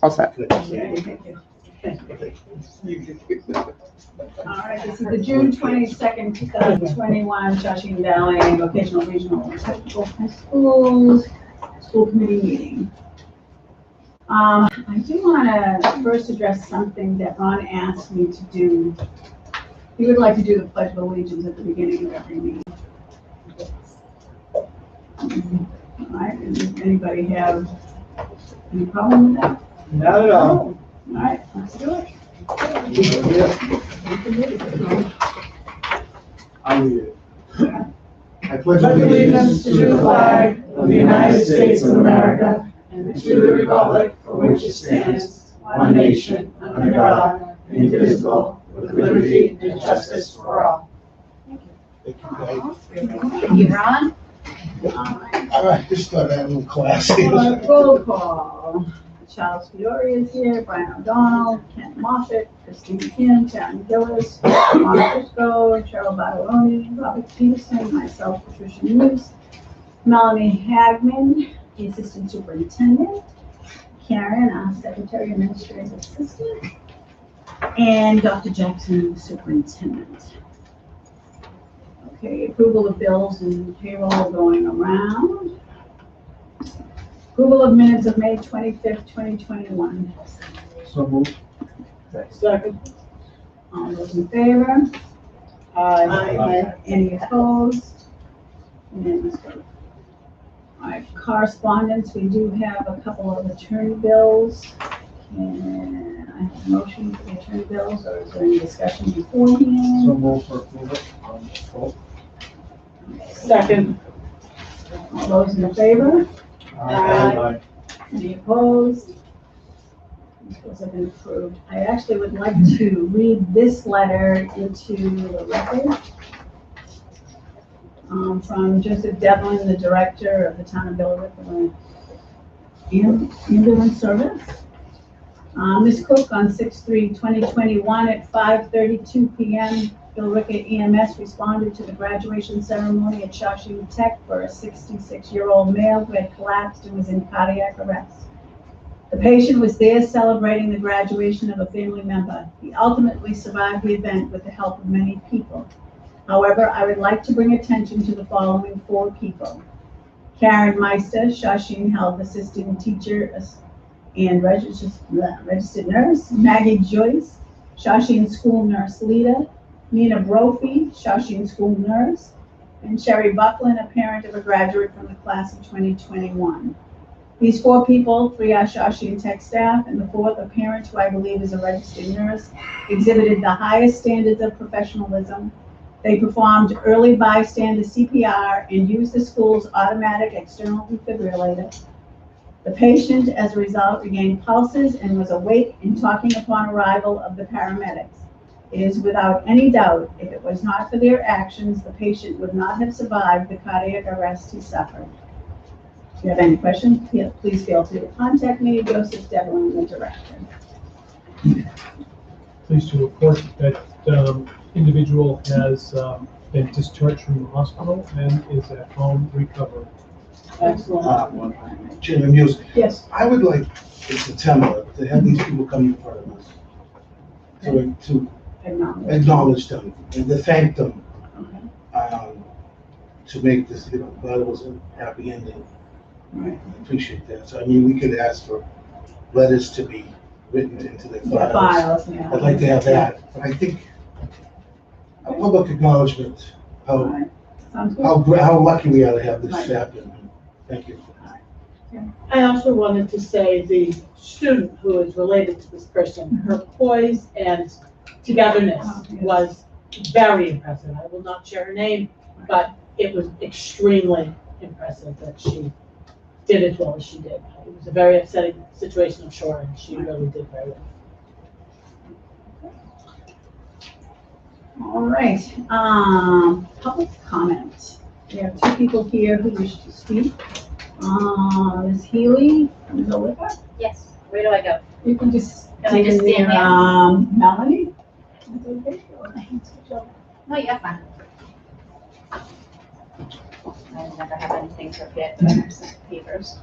All set. All right, this is the June 22nd, 2021 Shawsheen Valley Vocational Regional Technical High Schools School Committee meeting. I do want to first address something that Ron asked me to do. He would like to do the Pledge of Allegiance at the beginning of every meeting. All right, does anybody have any problem with that? Not at all. All right, let's do it. I'll read it. I pledge allegiance to the flag of the United States of America and to the republic for which it stands, one nation, under God, indivisible, with liberty and justice for all. Thank you, guys. Thank you, Ron. All right, just thought that a little classy. Roll call. Charles Fiore is here, Brian O'Donnell, Kent Moffitt, Christine Kim, Sharon Gillis, Mark Frisco, Cheryl Bartoloni, Robert Peterson, myself, Patricia News, Melanie Hagman, the Assistant Superintendent, Karen, our Secretary Administrative Assistant, and Dr. Jackson, the Superintendent. Okay, approval of bills and payroll going around. Approval of minutes of May 25th, 2021. So moved. Second. All those in favor? Aye. Any opposed? Unanimous vote. All right, correspondence, we do have a couple of attorney bills. Can I have a motion for the attorney bills, or is there any discussion beforehand? So moved for approval. Second. All those in favor? Aye. Any opposed? Those have been approved. I actually would like to read this letter into the record. From Joseph Devlin, the Director of the Town of Billerica Ambulance Service. Ms. Cook on 6/3/2021 at 5:32 p.m. Billerica EMS responded to the graduation ceremony at Shawsheen Tech for a 66-year-old male who had collapsed and was in cardiac arrest. The patient was there celebrating the graduation of a family member. He ultimately survived the event with the help of many people. However, I would like to bring attention to the following 4 people. Karen Meister, Shawsheen Health Assistant Teacher and registered nurse. Maggie Joyce, Shawsheen School Nurse Leader. Nina Brophy, Shawsheen School Nurse. And Sherry Buckland, a parent of a graduate from the class of 2021. These 4 people, 3 are Shawsheen Tech staff, and the 4th, a parent who I believe is a registered nurse, exhibited the highest standards of professionalism. They performed early bystander CPR and used the school's automatic external defibrillator. The patient, as a result, regained pulses and was awake and talking upon arrival of the paramedics. It is without any doubt, if it was not for their actions, the patient would not have survived the cardiac arrest he suffered. If you have any questions, please feel free to contact me, Joseph Devlin, the Director. Pleased to report that individual has been discharged from the hospital and is at home recovering. Excellent. Chairman Muse, Yes. I would like in September to have these people come in front of us to acknowledge them and to thank them, to make this, glad it was a happy ending. Right. I appreciate that. So, I mean, we could ask for letters to be written into the files. Yeah. I'd like to have that, but I think a public acknowledgement, All right. Sounds good. how lucky we are to have this Right. happen. Thank you. I also wanted to say the student who is related to this person, her poise and togetherness was very impressive. I will not share her name, but it was extremely impressive that she did as well as she did. It was a very upsetting situation, I'm sure, and she really did very well. All right, public comment. We have 2 people here who wish to speak. Ms. Healy from Billerica. Yes, where do I go? You can just Can I take just in stand there, there? Melanie. That's okay. No, you're fine. I never have anything prepared, but I have some papers.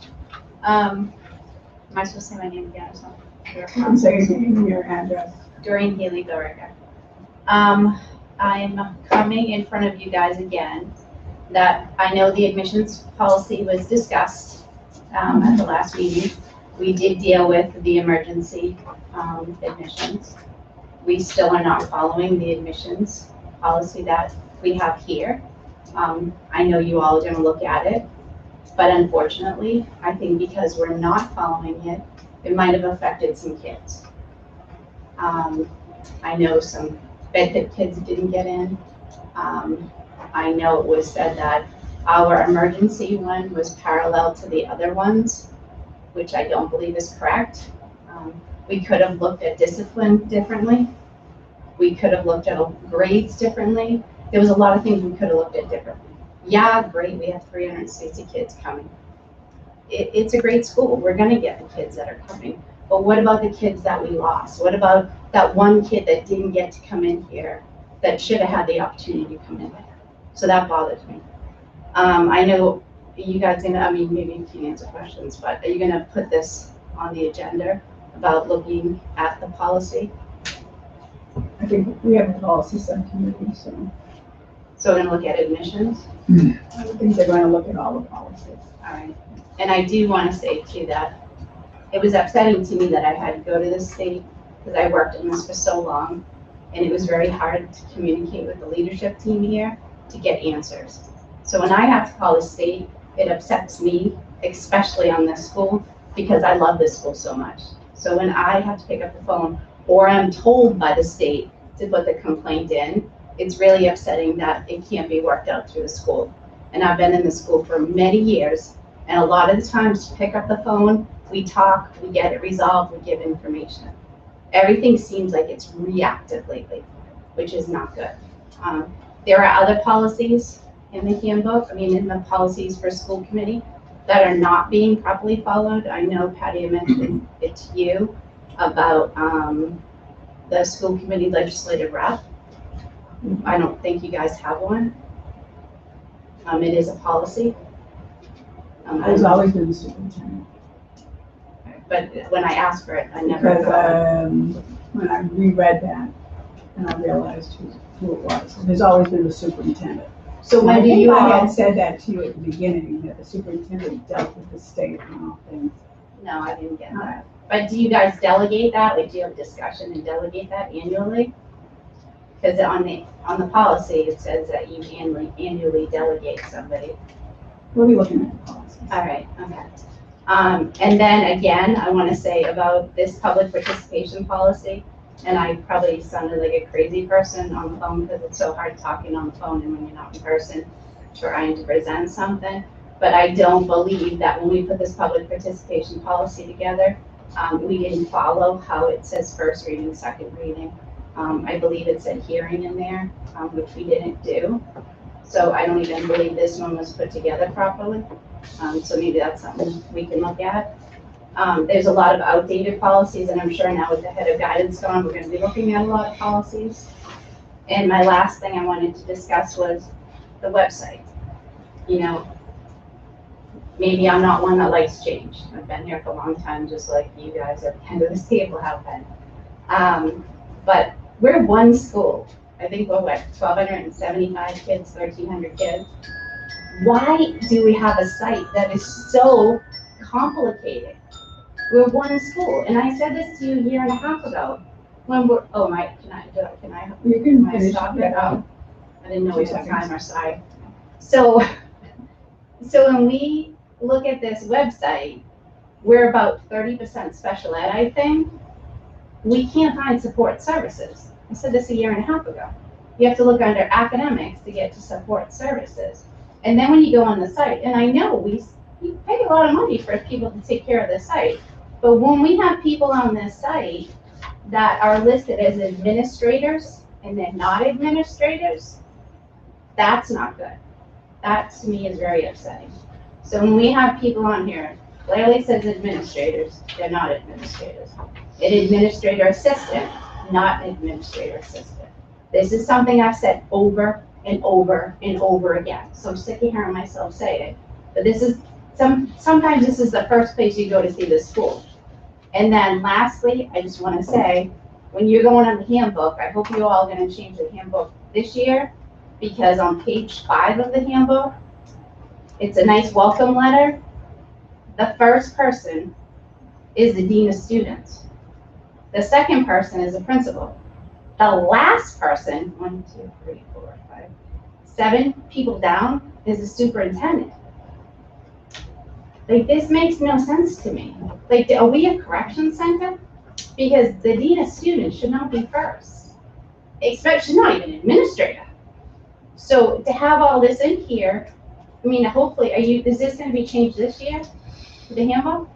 Am I supposed to say my name again or something? I'm saying your address. Doreen Healy Borica. I'm coming in front of you guys again, that I know the admissions policy was discussed at the last meeting. We did deal with the emergency admissions. We still are not following the admissions policy that we have here. I know you all are gonna look at it, but unfortunately, I think because we're not following it, it might have affected some kids. I know some Bedford kids didn't get in. I know it was said that our emergency one was parallel to the other ones, which I don't believe is correct. We could have looked at discipline differently. We could have looked at grades differently. There was a lot of things we could have looked at differently. Yeah, great, we have 360 kids coming. It's a great school. We're gonna get the kids that are coming. But what about the kids that we lost? What about that one kid that didn't get to come in here that should have had the opportunity to come in here? So that bothers me. I know you guys, maybe you can answer questions, but are you gonna put this on the agenda about looking at the policy? I think we have a policy subcommittee, so So we're gonna look at admissions? I think they're gonna look at all the policies. All right. And I do wanna say too that it was upsetting to me that I had to go to the state because I worked in this for so long, and it was very hard to communicate with the leadership team here to get answers. So when I have to call the state, it upsets me, especially on this school, because I love this school so much. So when I have to pick up the phone, or I'm told by the state to put the complaint in, it's really upsetting that it can't be worked out through the school. And I've been in the school for many years, and a lot of the times to pick up the phone, we talk, we get it resolved, we give information. Everything seems like it's reactive lately, which is not good. There are other policies in the handbook, in the policies for school committee that are not being properly followed. I know Patty mentioned it to you about the school committee legislative rep. I don't think you guys have one. It is a policy. There's always been the superintendent. But when I asked for it, I never Because got it. when I reread that, and I realized who it was, there's always been the superintendent. So when I do think you I all? had said that to you at the beginning, that the superintendent dealt with the state and all things. No, I didn't get that. But do you guys delegate that? Like, do you have discussion and delegate that annually? Because on the policy, it says that you annually delegate somebody. We'll be looking at the policies. All right, okay. And then again, I want to say about this public participation policy, and I probably sounded like a crazy person on the phone because it's so hard talking on the phone and when you're not in person trying to present something. But I don't believe that when we put this public participation policy together, we didn't follow how it says first reading, second reading. I believe it said hearing in there, which we didn't do. So I don't even believe this one was put together properly. So maybe that's something we can look at. There's a lot of outdated policies, and I'm sure now with the head of guidance gone, we're going to be looking at a lot of policies. And my last thing I wanted to discuss was the website. Maybe I'm not one that likes change. I've been here for a long time, just like you guys at the end of this table have been. But we're one school. I think we're 1,275 kids, 1,300 kids. Why do we have a site that is so complicated? We're one school, and I said this to you a year and a half ago. When we're, You can I finish stop it. it? Oh, I didn't know we had timer, sorry. So when we look at this website, we're about 30% special ed, I think. We can't find support services. I said this a year and a half ago. You have to look under academics to get to support services. And then when you go on the site, and I know we pay a lot of money for people to take care of the site, but when we have people on this site that are listed as administrators and they're not administrators, that's not good. That to me is very upsetting. So when we have people on here, clearly says administrators, they're not administrators. An administrator assistant, not an administrator assistant. This is something I've said over and over and over again. So I'm sick of hearing myself say it. But this is, sometimes this is the first place you go to see the school. And then lastly, I just want to say, when you're going on the handbook, I hope you're all going to change the handbook this year, because on page 5 of the handbook, it's a nice welcome letter. The first person is the dean of students. The second person is the principal. The last person, 1, 2, 3, 4, 5, 7 people down, is the superintendent. Like, this makes no sense to me. Like, are we a correction center? Because the dean of students should not be first. She's not even an administrator. So to have all this in here, I mean, hopefully, is this gonna be changed this year, the handbook?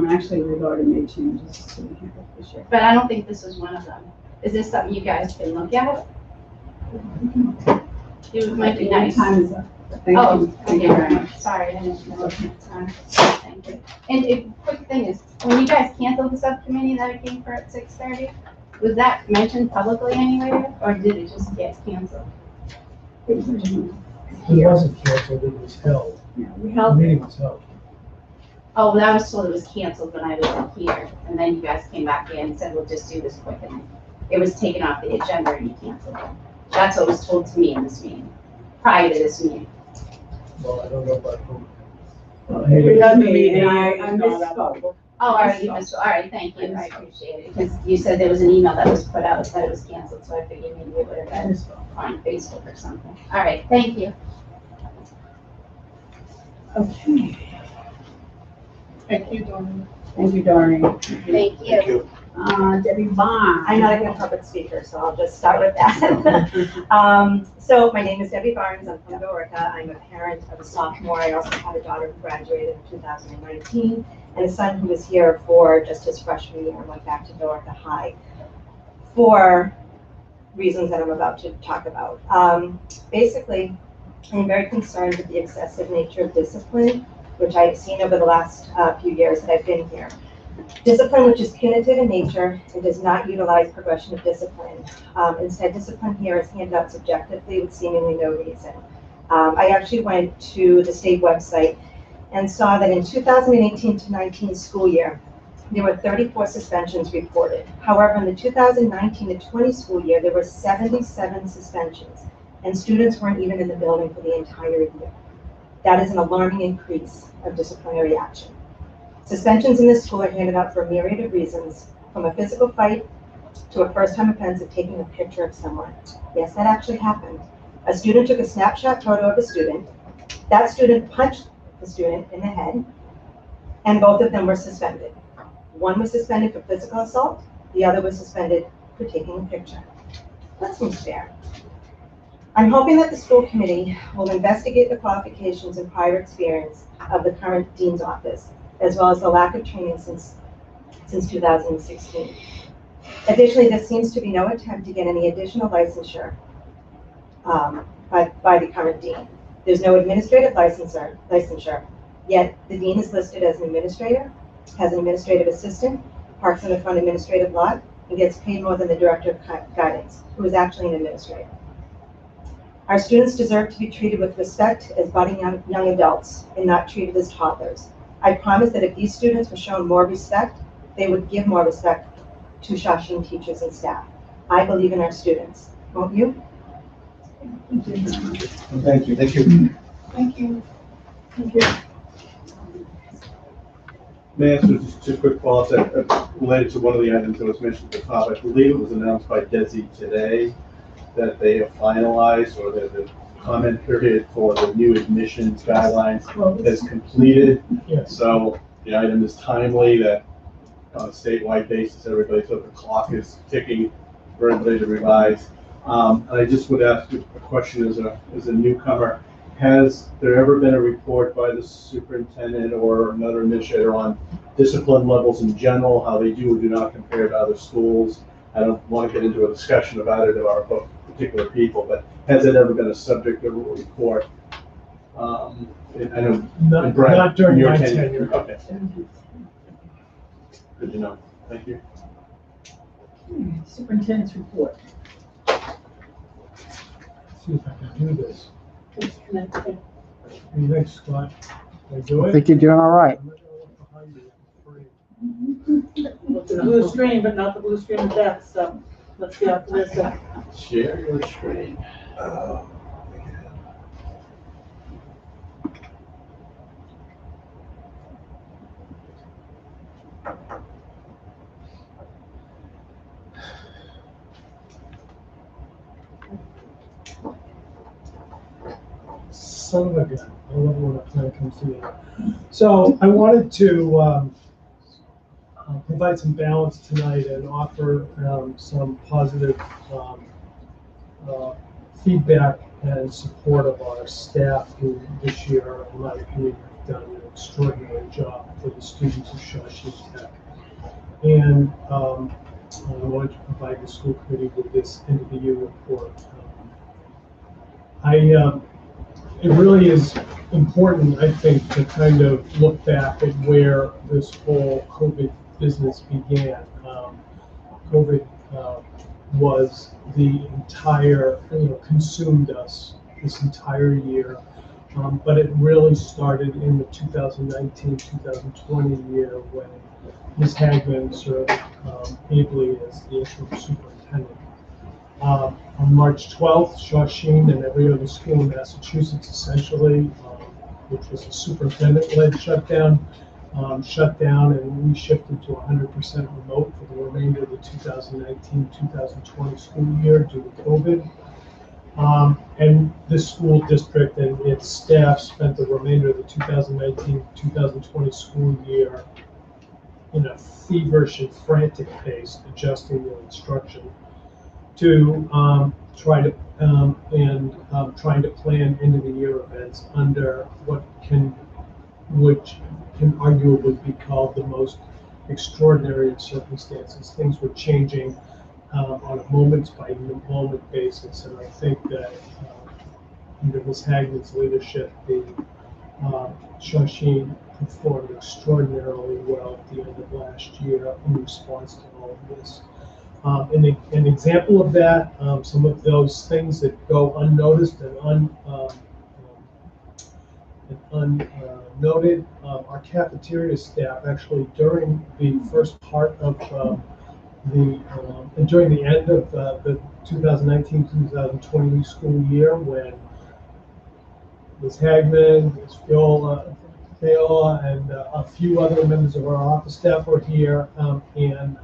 Actually, we've already made changes to the handbook this year. But I don't think this is one of them. Is this something you guys can look at? It might be nice. Time is up. Thank Oh, you. Thank okay, you very much. sorry, I didn't know. Thank you. And a quick thing is, when you guys canceled the subcommittee that I came for at 6:30, was that mentioned publicly anywhere, or did it just get canceled? It wasn't canceled, it was held. Yeah, we The held, meeting was held. Oh, well, I was told it was canceled when I was here, and then you guys came back in and said, we'll just do this quick, and it was taken off the agenda and you canceled it. That's what was told to me in this meeting, prior to this meeting. Well, I don't know about who. We had the Me, meeting, and I it was not misspoke. up. Oh, all right, all right, thank you, I appreciate it, because you said there was an email that was put out that it was canceled, so I figured maybe it would have been on Facebook or something. All right, thank you. Okay. Thank you, Dawn. Thank you, Doreen. Thank Thank you. Debbie Bond. I'm not a good public speaker, so I'll just start with that. So my name is Debbie Barnes. I'm from Billerica. I'm a parent of a sophomore. I also have a daughter who graduated in 2019 and a son who was here for just his freshman year and went back to Billerica High for reasons that I'm about to talk about. Basically, I'm very concerned with the excessive nature of discipline, which I've seen over the last few years that I've been here. Discipline which is punitive in nature and does not utilize progression of discipline. Instead, discipline here is handed out subjectively with seemingly no reason. I actually went to the state website and saw that in 2018 to 19 school year, there were 34 suspensions reported. However, in the 2019 to 20 school year, there were 77 suspensions, and students weren't even in the building for the entire year. That is an alarming increase of disciplinary action. Suspensions in this school are handed out for a myriad of reasons, from a physical fight to a first-time offense of taking a picture of someone. Yes, that actually happened. A student took a snapshot photo of a student. That student punched the student in the head, and both of them were suspended. One was suspended for physical assault, the other was suspended for taking a picture. That seems fair. I'm hoping that the school committee will investigate the qualifications and prior experience of the current dean's office, as well as the lack of training since 2016. Additionally, there seems to be no attempt to get any additional licensure by the current dean. There's no administrative licensure, yet the dean is listed as an administrator, has an administrative assistant, parks in the front administrative lot, and gets paid more than the director of guidance, who is actually an administrator. Our students deserve to be treated with respect as budding young adults and not treated as toddlers. I promise that if these students were shown more respect, they would give more respect to Shawsheen teachers and staff. I believe in our students. Won't you? Thank you. Thank you. Thank you. Thank you. May I ask just a quick follow-up related to one of the items that was mentioned at the top? I believe it was announced by Desi today that they have finalized, or that the comment period for the new admissions guidelines is completed. Yes. So the item is timely, that on a statewide basis, everybody, so the clock is ticking for everybody to revise. I just would ask a question as a newcomer. Has there ever been a report by the superintendent or another administrator on discipline levels in general, how they do or do not compare to other schools? I don't want to get into a discussion about it or about particular people, but has it ever been a subject of a report? I know, and Brent, Not during your my tenure. tenure. Okay. Good to know. Thank you. Superintendent's report. See if I can do this. Disconnected. Thanks, Scott. Can I do I it? think you're doing all right. I'm not gonna look behind you. free. It's a blue screen, but not the blue screen of death, so let's be optimistic. Share your screen. Oh, Son of a gun. I love when a plan comes together. So I wanted to provide some balance tonight and offer some positive feedback and support of our staff who this year, in my opinion, have done an extraordinary job for the students of Shawsheen Tech. And I wanted to provide the school committee with this end of the year report. It really is important, I think, to kind of look back at where this whole COVID business began. COVID was the entire, consumed us this entire year. But it really started in the 2019-2020 year when Ms. Hagman served ably as the interim superintendent. On March 12th, Shawsheen and every other school in Massachusetts essentially, which was a superintendent-led shutdown, shut down, and we shifted to 100% remote for the remainder of the 2019-2020 school year due to COVID. And this school district and its staff spent the remainder of the 2019-2020 school year in a feverish and frantic pace, adjusting their instruction to trying to plan end of the year events under which can arguably be called the most extraordinary of circumstances. Things were changing on a moment-by-moment basis, and I think that under Ms. Hagman's leadership, the Shawsheen performed extraordinarily well at the end of last year in response to all of this. An example of that, some of those things that go unnoticed and unnoted, our cafeteria staff actually during the first part of during the end of the 2019-2020 school year, when Ms. Hagman, Ms. Fiola, and a few other members of our office staff were here, and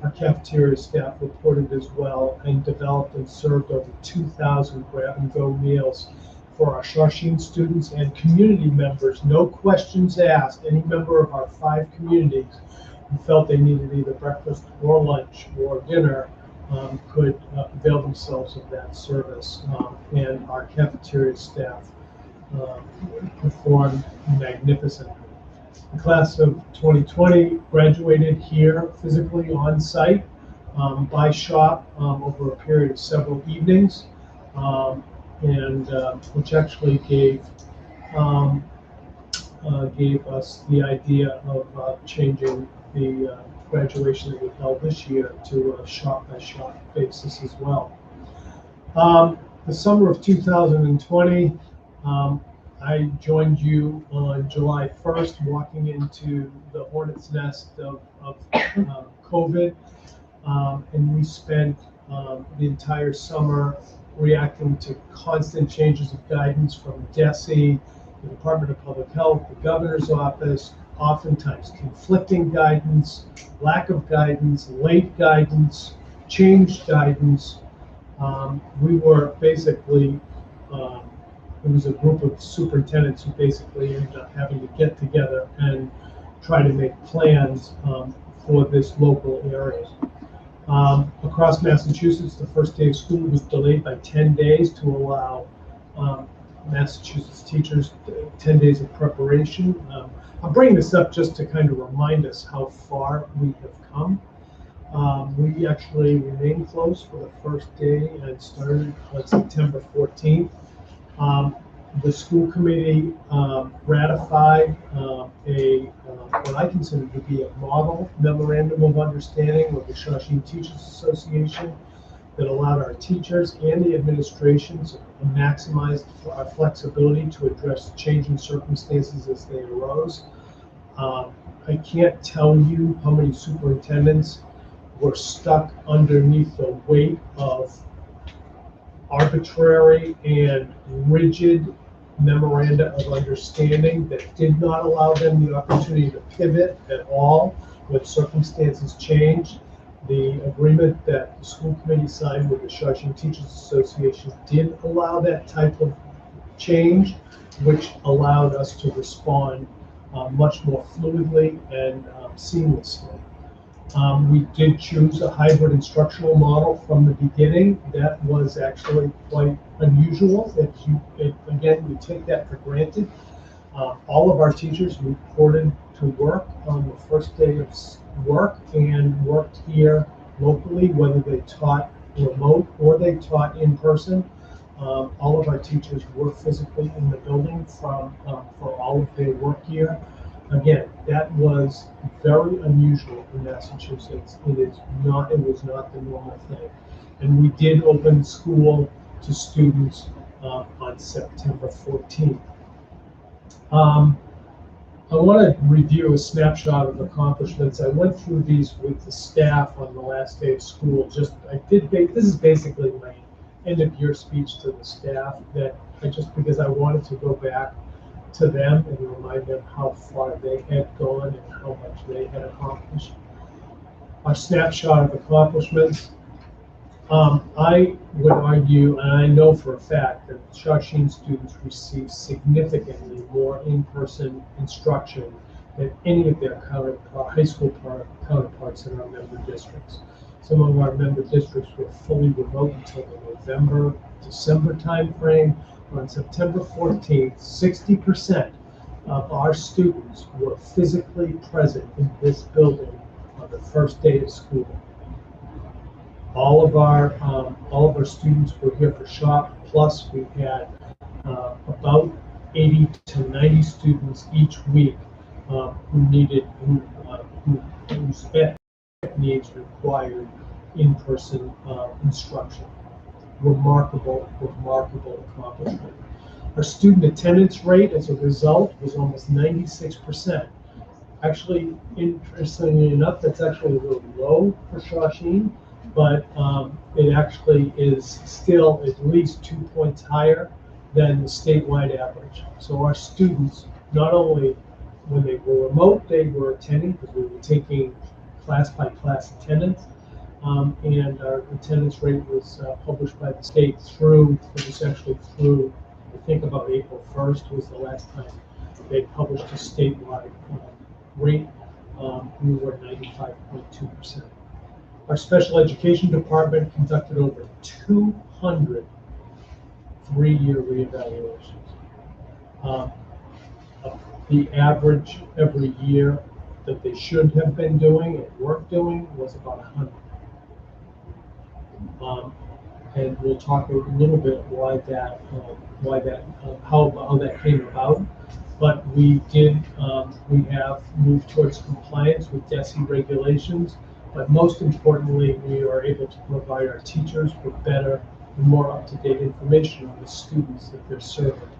our cafeteria staff reported as well, and developed and served over 2,000 grab-and-go meals for our Shawsheen students and community members. No questions asked. Any member of our 5 communities who felt they needed either breakfast or lunch or dinner could avail themselves of that service. And our cafeteria staff performed magnificently. The class of 2020 graduated here physically on site by shop over a period of several evenings, and which actually gave us the idea of changing the graduation that we held this year to a shop-by-shop basis as well. The summer of 2020, I joined you on July 1st, walking into the hornet's nest of COVID, and we spent the entire summer reacting to constant changes of guidance from DESE, the Department of Public Health, the governor's office, oftentimes conflicting guidance, lack of guidance, late guidance, changed guidance. We were basically it was a group of superintendents who basically ended up having to get together and try to make plans for this local area. Across Massachusetts, the first day of school was delayed by 10 days to allow Massachusetts teachers 10 days of preparation. I'm bringing this up just to kind of remind us how far we have come. We actually remained closed for the first day and started on September 14th. The school committee ratified what I consider to be a model memorandum of understanding with the Shawsheen Teachers Association that allowed our teachers and the administrations to maximize our flexibility to address changing circumstances as they arose. I can't tell you how many superintendents were stuck underneath the weight of arbitrary and rigid memoranda of understanding that did not allow them the opportunity to pivot at all when circumstances changed. The agreement that the school committee signed with the Shawsheen Teachers Association did allow that type of change, which allowed us to respond much more fluidly and seamlessly. We did choose a hybrid instructional model from the beginning. That was actually quite unusual. Again, we take that for granted. All of our teachers reported to work on the first day of work and worked here locally, whether they taught remote or they taught in person. All of our teachers were physically in the building for all of their work year. Again, that was very unusual in Massachusetts. It was not the normal thing. And we did open school to students on September 14th. I want to review a snapshot of accomplishments. I went through these with the staff on the last day of school. This is basically my end of year speech to the staff because I wanted to go back to them and remind them how far they had gone and how much they had accomplished. Our snapshot of accomplishments. I would argue, and I know for a fact, that Shawsheen students receive significantly more in-person instruction than any of their high school counterparts in our member districts. Some of our member districts were fully remote until the November, December timeframe. On September 14th, 60% of our students were physically present in this building on the first day of school. All of our students were here for shop. Plus, we had about 80 to 90 students each week whose needs required in-person instruction. Remarkable accomplishment. Our student attendance rate, as a result, was almost 96%. Actually, interestingly enough, that's actually a little low for Shawsheen, but it actually is still at least 2 points higher than the statewide average. So our students, not only when they were remote, they were attending because we were taking class by class attendance, and our attendance rate was published by the state through I think about April 1st was the last time they published a statewide rate. We were at 95.2%. Our special education department conducted over 200 three-year reevaluations. The average every year that they should have been doing and weren't doing was about 100. And we'll talk a little bit how that came about. But we have moved towards compliance with DESE regulations. But most importantly, we are able to provide our teachers with better and more up-to-date information on the students that they're serving.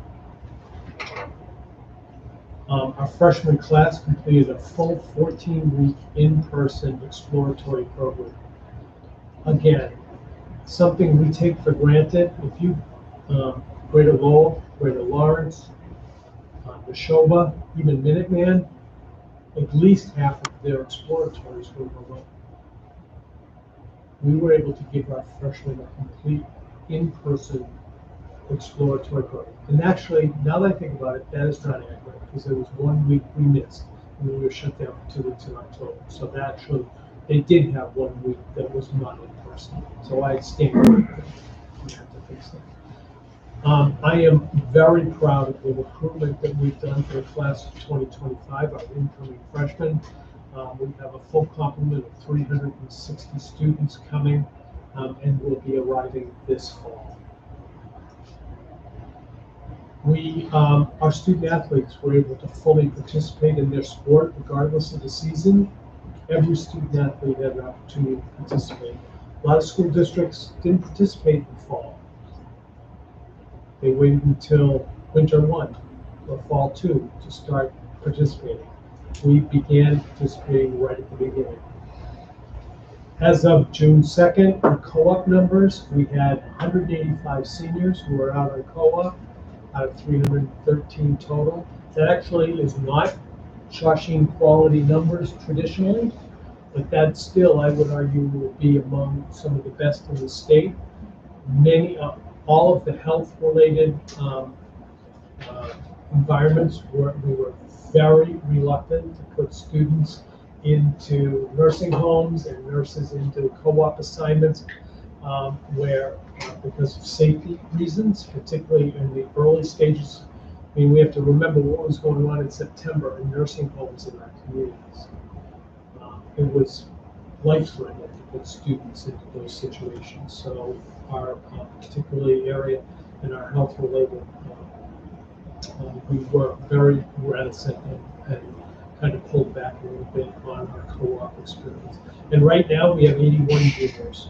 Our freshman class completed a full 14-week in-person exploratory program. Again, something we take for granted. If you, Greater Lowell, Greater Lawrence, Neshoba, even Minuteman, at least half of their exploratories were remote. We were able to give our freshmen a complete in-person exploratory program. And actually, now that I think about it, that is not accurate because there was 1 week we missed and we were shut down for 2 weeks in October. So that actually, they did have 1 week that was not in person. So I stand corrected. We have to fix that. I am very proud of the recruitment that we've done for the class of 2025, our incoming freshmen. We have a full complement of 360 students coming and will be arriving this fall. Our student athletes were able to fully participate in their sport regardless of the season. Every student athlete had an opportunity to participate. A lot of school districts didn't participate in fall. They waited until winter 1 or fall 2 to start participating. we began participating right at the beginning. As of June 2nd, our co-op numbers, we had 185 seniors who were out on co-op out of 313 total. That actually is not Shawsheen quality numbers traditionally, but that still, I would argue, will be among some of the best in the state. Many, all of the health-related environments we were very reluctant to put students into nursing homes and nurses into co-op assignments where, because of safety reasons, particularly in the early stages. I mean, we have to remember what was going on in September in nursing homes in our communities. It was life-threatening to put students into those situations. So our particularly area in our health-related, we were very reticent and kind of pulled back a little bit on our co-op experience. And right now we have 81 juniors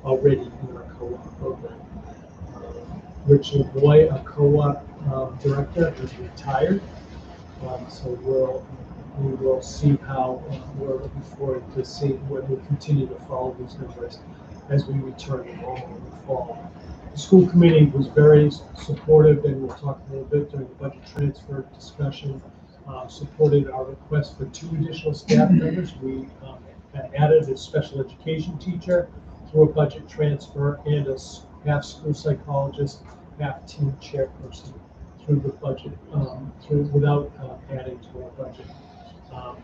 already in our co-op program. Rich LeBoy, our co-op director, has retired. So we will see how we're looking forward to see when we continue to follow these numbers as we return to normal in the fall. The school committee was very supportive, and we'll talk a little bit during the budget transfer discussion. Supported our request for 2 additional staff members. We added a special education teacher through a budget transfer and a half school psychologist, half team chairperson through the budget, without adding to our budget.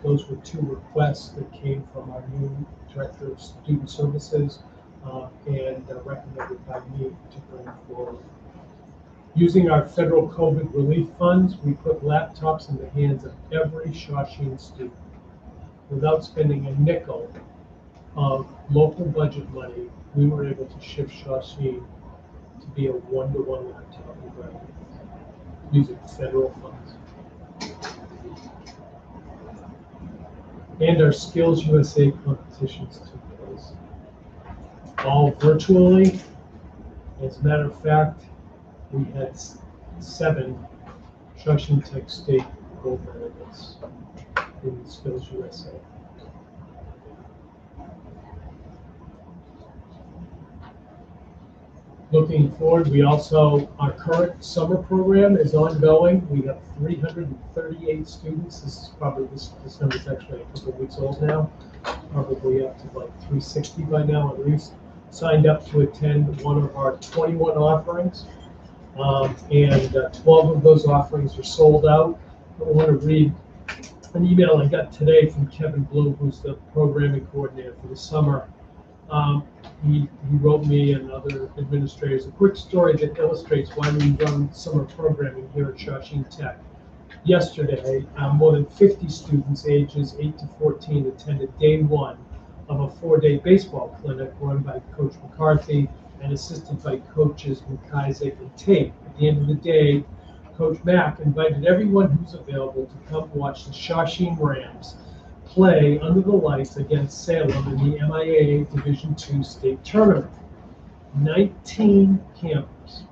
Those were 2 requests that came from our new director of student services and recommended by me to bring forward. Using our federal COVID relief funds, we put laptops in the hands of every Shawsheen student. Without spending a nickel of local budget money, we were able to shift Shawsheen to be a 1-to-1 laptop environment using federal funds. And our Skills USA competitions took place, all virtually. As a matter of fact, we had 7 Shawsheen Tech State gold medalists in Skills USA. Looking forward, we also, our current summer program is ongoing. We have 338 students. This is probably, this number is actually a couple of weeks old now, probably up to like 360 by now at least, signed up to attend one of our 21 offerings. And 12 of those offerings are sold out. I want to read an email I got today from Kevin Bloom, who's the programming coordinator for the summer. He wrote me and other administrators a quick story that illustrates why we run summer programming here at Shawsheen Tech. Yesterday, more than 50 students ages 8 to 14 attended day 1 of a 4-day baseball clinic run by Coach McCarthy and assisted by coaches McIsaac and Tate. At the end of the day, Coach Mack invited everyone who's available to come watch the Shawsheen Rams play under the lights against Salem in the MIAA Division II state tournament. 19 campers,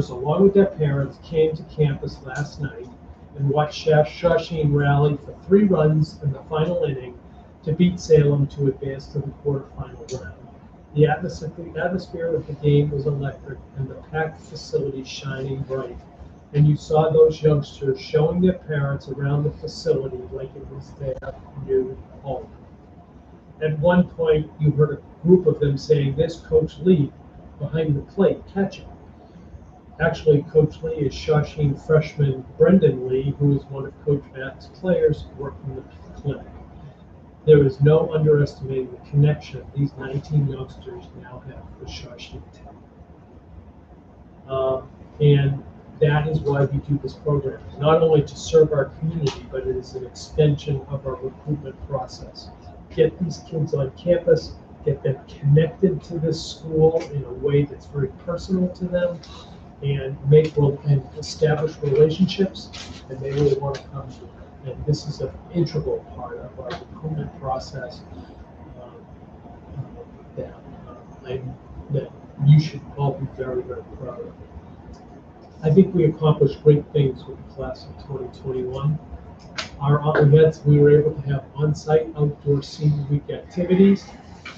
along with their parents, came to campus last night and watched Shawsheen rally for 3 runs in the final inning to beat Salem to advance to the quarterfinal round. The atmosphere of the game was electric and the packed facility shining bright. And you saw those youngsters showing their parents around the facility like it was their new home. At one point, you heard a group of them saying, "There's Coach Lee behind the plate catching." Actually, Coach Lee is Shawsheen freshman Brendan Lee, who is one of Coach Mack's players working the clinic. There is no underestimating the connection these 19 youngsters now have with Shawsheen Tech. And that is why we do this program, not only to serve our community, but it is an extension of our recruitment process. Get these kids on campus, get them connected to this school in a way that's very personal to them, and establish relationships, and they really want to come to it. And this is an integral part of our recruitment process that you should all be very, very proud of. I think we accomplished great things with the class of 2021. Our events, we were able to have on-site outdoor senior week activities.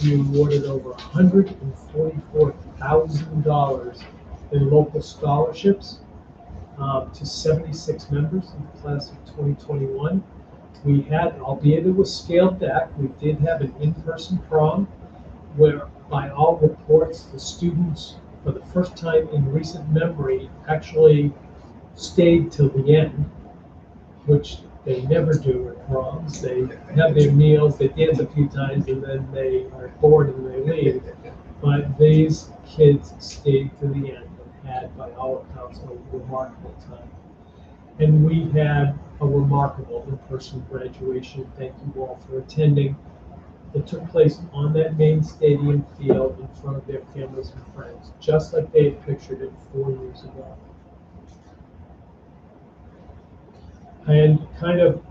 We awarded over $144,000 in local scholarships to 76 members of the class of 2021. We had, albeit it was scaled back, we did have an in-person prom where, by all reports, the students, for the first time in recent memory, actually stayed till the end, which they never do at proms. They have their meals, they dance a few times, and then they are bored and they leave. But these kids stayed to the end and had, by all accounts, a remarkable time. And we had a remarkable in-person graduation. Thank you all for attending. It took place on that main stadium field in front of their families and friends, just like they had pictured it 4 years ago. And kind of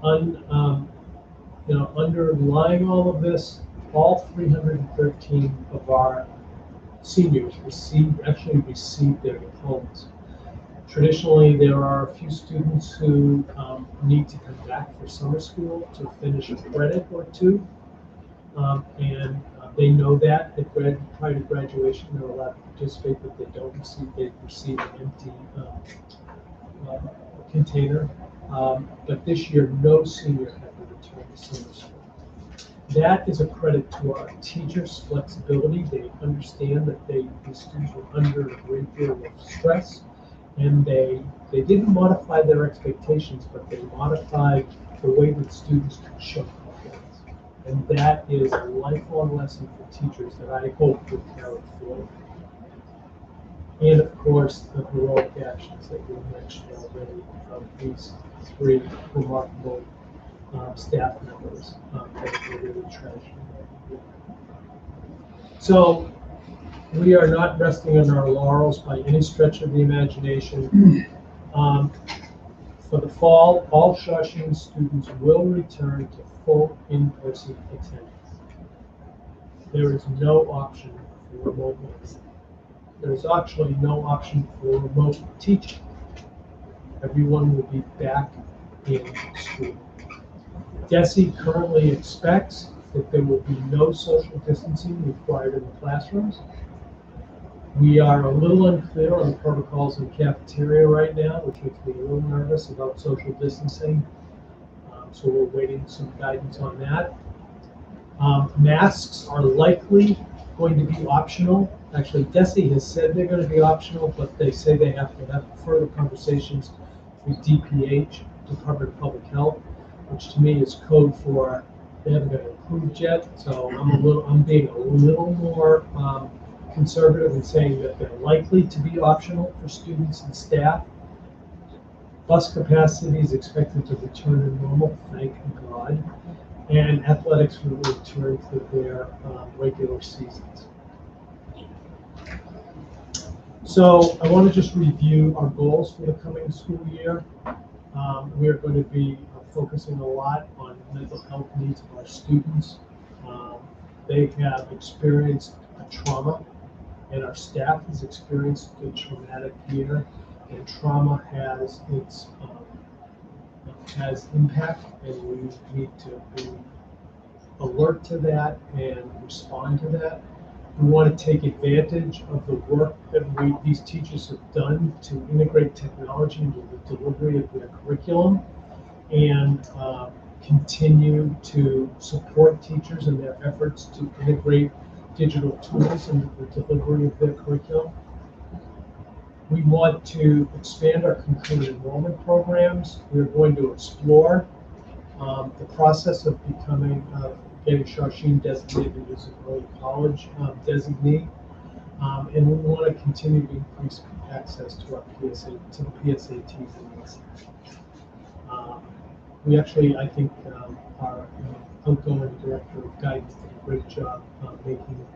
underlying all of this, all 313 of our seniors actually received their diplomas. Traditionally, there are a few students who need to come back for summer school to finish a credit or two. They know that prior to graduation, they're allowed to participate, but they receive an empty container. But this year, no senior had to return to summer school. That is a credit to our teachers' flexibility. They understand that these students were under a great deal of stress, and they didn't modify their expectations, but they modified the way that students can show confidence. And that is a lifelong lesson for teachers that I hope will carry forward. And of course, the heroic actions that we mentioned already of these 3 remarkable staff members that were really treasured. So we are not resting on our laurels by any stretch of the imagination. For the fall, all Shawsheen students will return to full in-person attendance. There is no option for remote learning. There is actually no option for remote teaching. Everyone will be back in school. DESE currently expects that there will be no social distancing required in the classrooms. We are a little unclear on the protocols in the cafeteria right now, which makes me a little nervous about social distancing. So we're waiting some guidance on that. Masks are likely going to be optional. Actually, DESE has said they're going to be optional, but they say they have to have further conversations with DPH, Department of Public Health, which to me is code for they haven't got it approved yet. So I'm being a little more conservative in saying that they're likely to be optional for students and staff. Bus capacity is expected to return to normal, thank God, and athletics will return to their regular seasons. So I want to just review our goals for the coming school year. We are going to be focusing a lot on mental health needs of our students. They have experienced a trauma, and our staff has experienced a traumatic year, and trauma has impact, and we need to be alert to that and respond to that. We want to take advantage of the work that these teachers have done to integrate technology into the delivery of their curriculum and continue to support teachers in their efforts to integrate digital tools into the delivery of their curriculum. We want to expand our concurrent enrollment programs. We're going to explore the process of getting Shawsheen designated as an early college designee, and we want to continue to increase access to our the PSATs and we actually, I think, our outgoing director of guidance did a great job making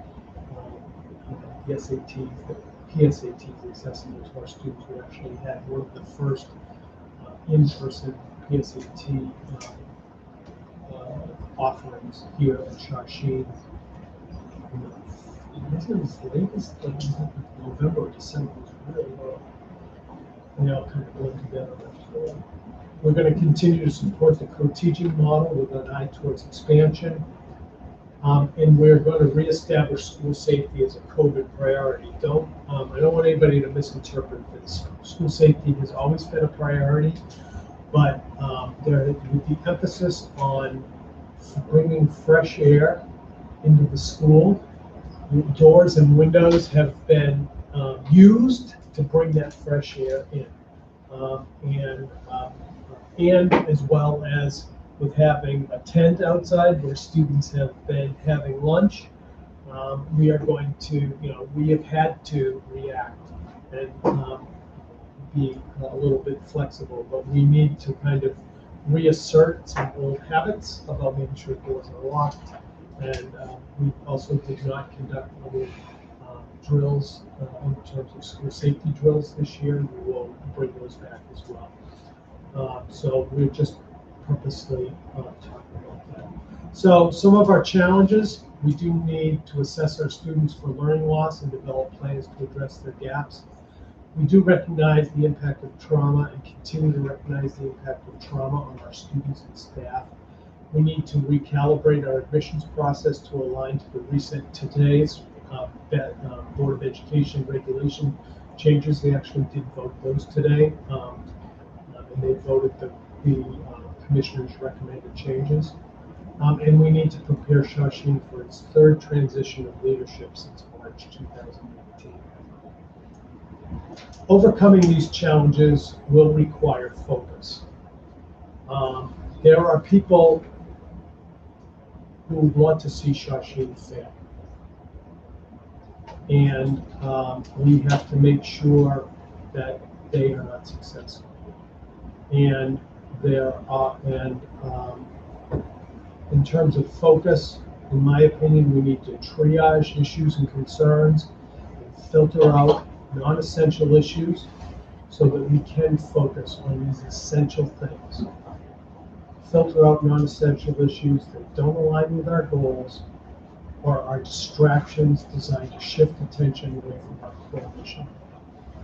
the SATs, the PSATs accessible to our students. We actually had one of the first in-person PSAT offerings here at Shawsheen. It was late as November or December, it was really low. they all kind of go together. We're going to continue to support the co-teaching model with an eye towards expansion. And we're going to reestablish school safety as a COVID priority. I don't want anybody to misinterpret this. School safety has always been a priority, but with the emphasis on bringing fresh air into the school, doors and windows have been used to bring that fresh air in, and as well as with having a tent outside where students have been having lunch, we are going to, we have had to react and be a little bit flexible, but we need to kind of reassert some old habits about making sure doors are locked. And we also did not conduct any drills in terms of school safety drills this year. We will bring those back as well. So we're just purposely talking about that. So some of our challenges, we do need to assess our students for learning loss and develop plans to address their gaps. We do recognize the impact of trauma and continue to recognize the impact of trauma on our students and staff. We need to recalibrate our admissions process to align to the recent today's Board of Education regulation changes. They actually did vote those today, and they voted the commissioners' recommended changes. And we need to prepare Shawsheen for its third transition of leadership since March 2018. Overcoming these challenges will require focus. There are people who want to see Shawsheen fail. And we have to make sure that they are not successful. And in terms of focus, in my opinion, we need to triage issues and concerns and filter out non-essential issues so that we can focus on these essential things. Filter out non-essential issues that don't align with our goals or are distractions designed to shift attention away from our core mission.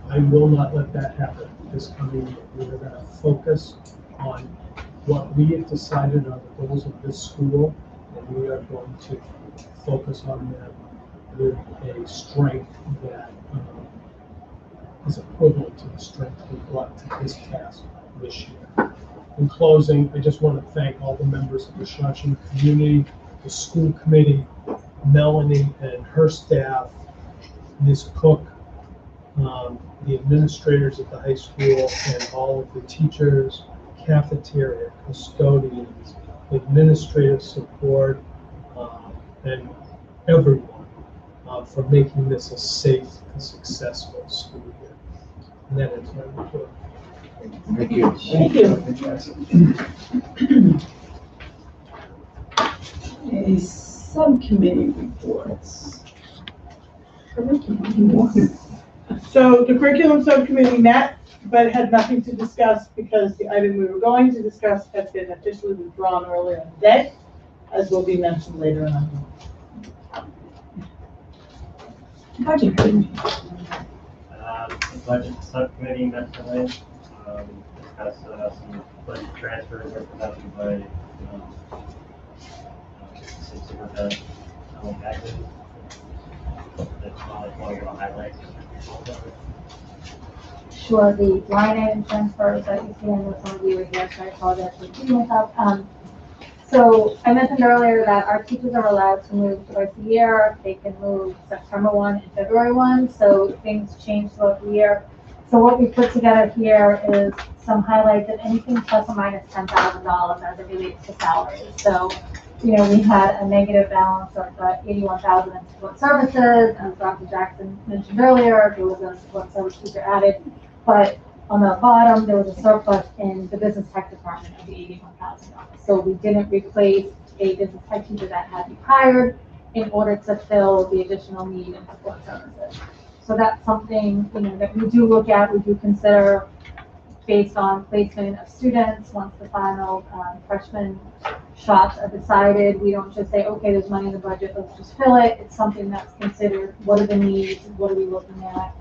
I will not let that happen this coming year. We are going to focus on what we have decided are the goals of this school, and we are going to focus on them with a strength that is equivalent to the strength we brought to this task this year. In closing, I just want to thank all the members of the Shawsheen community, the school committee, Melanie and her staff, Ms. Cook, the administrators at the high school, and all of the teachers, cafeteria, custodians, administrative support, and everyone for making this a safe and successful school year. And that is my report. Thank you. Thank you. A subcommittee reports. So the curriculum subcommittee met, but had nothing to discuss because the item we were going to discuss had been officially withdrawn earlier in the day, as will be mentioned later on. Budget committee. The budget subcommittee met today, discussed some budget transfers represented by Superintendent Adjournment. That's one of the highlights. Sure, the line item transfers that you see, I know some of you were here, so I apologize for keeping this up. So I mentioned earlier that our teachers are allowed to move twice a year. They can move September 1 and February 1, so things change throughout the year. So what we put together here is some highlights of anything plus or minus $10,000 as it relates to salaries. So, we had a negative balance of $81,000 in support services, as Dr. Jackson mentioned earlier. There was a support service teacher added, but on the bottom, there was a surplus in the business tech department of the $81,000. So we didn't replace a business tech teacher that had been hired in order to fill the additional need in support services. So that's something that we do look at, we do consider based on placement of students. Once the final freshman shots are decided, we don't just say, okay, there's money in the budget, let's just fill it. It's something that's considered, what are the needs, what are we looking at,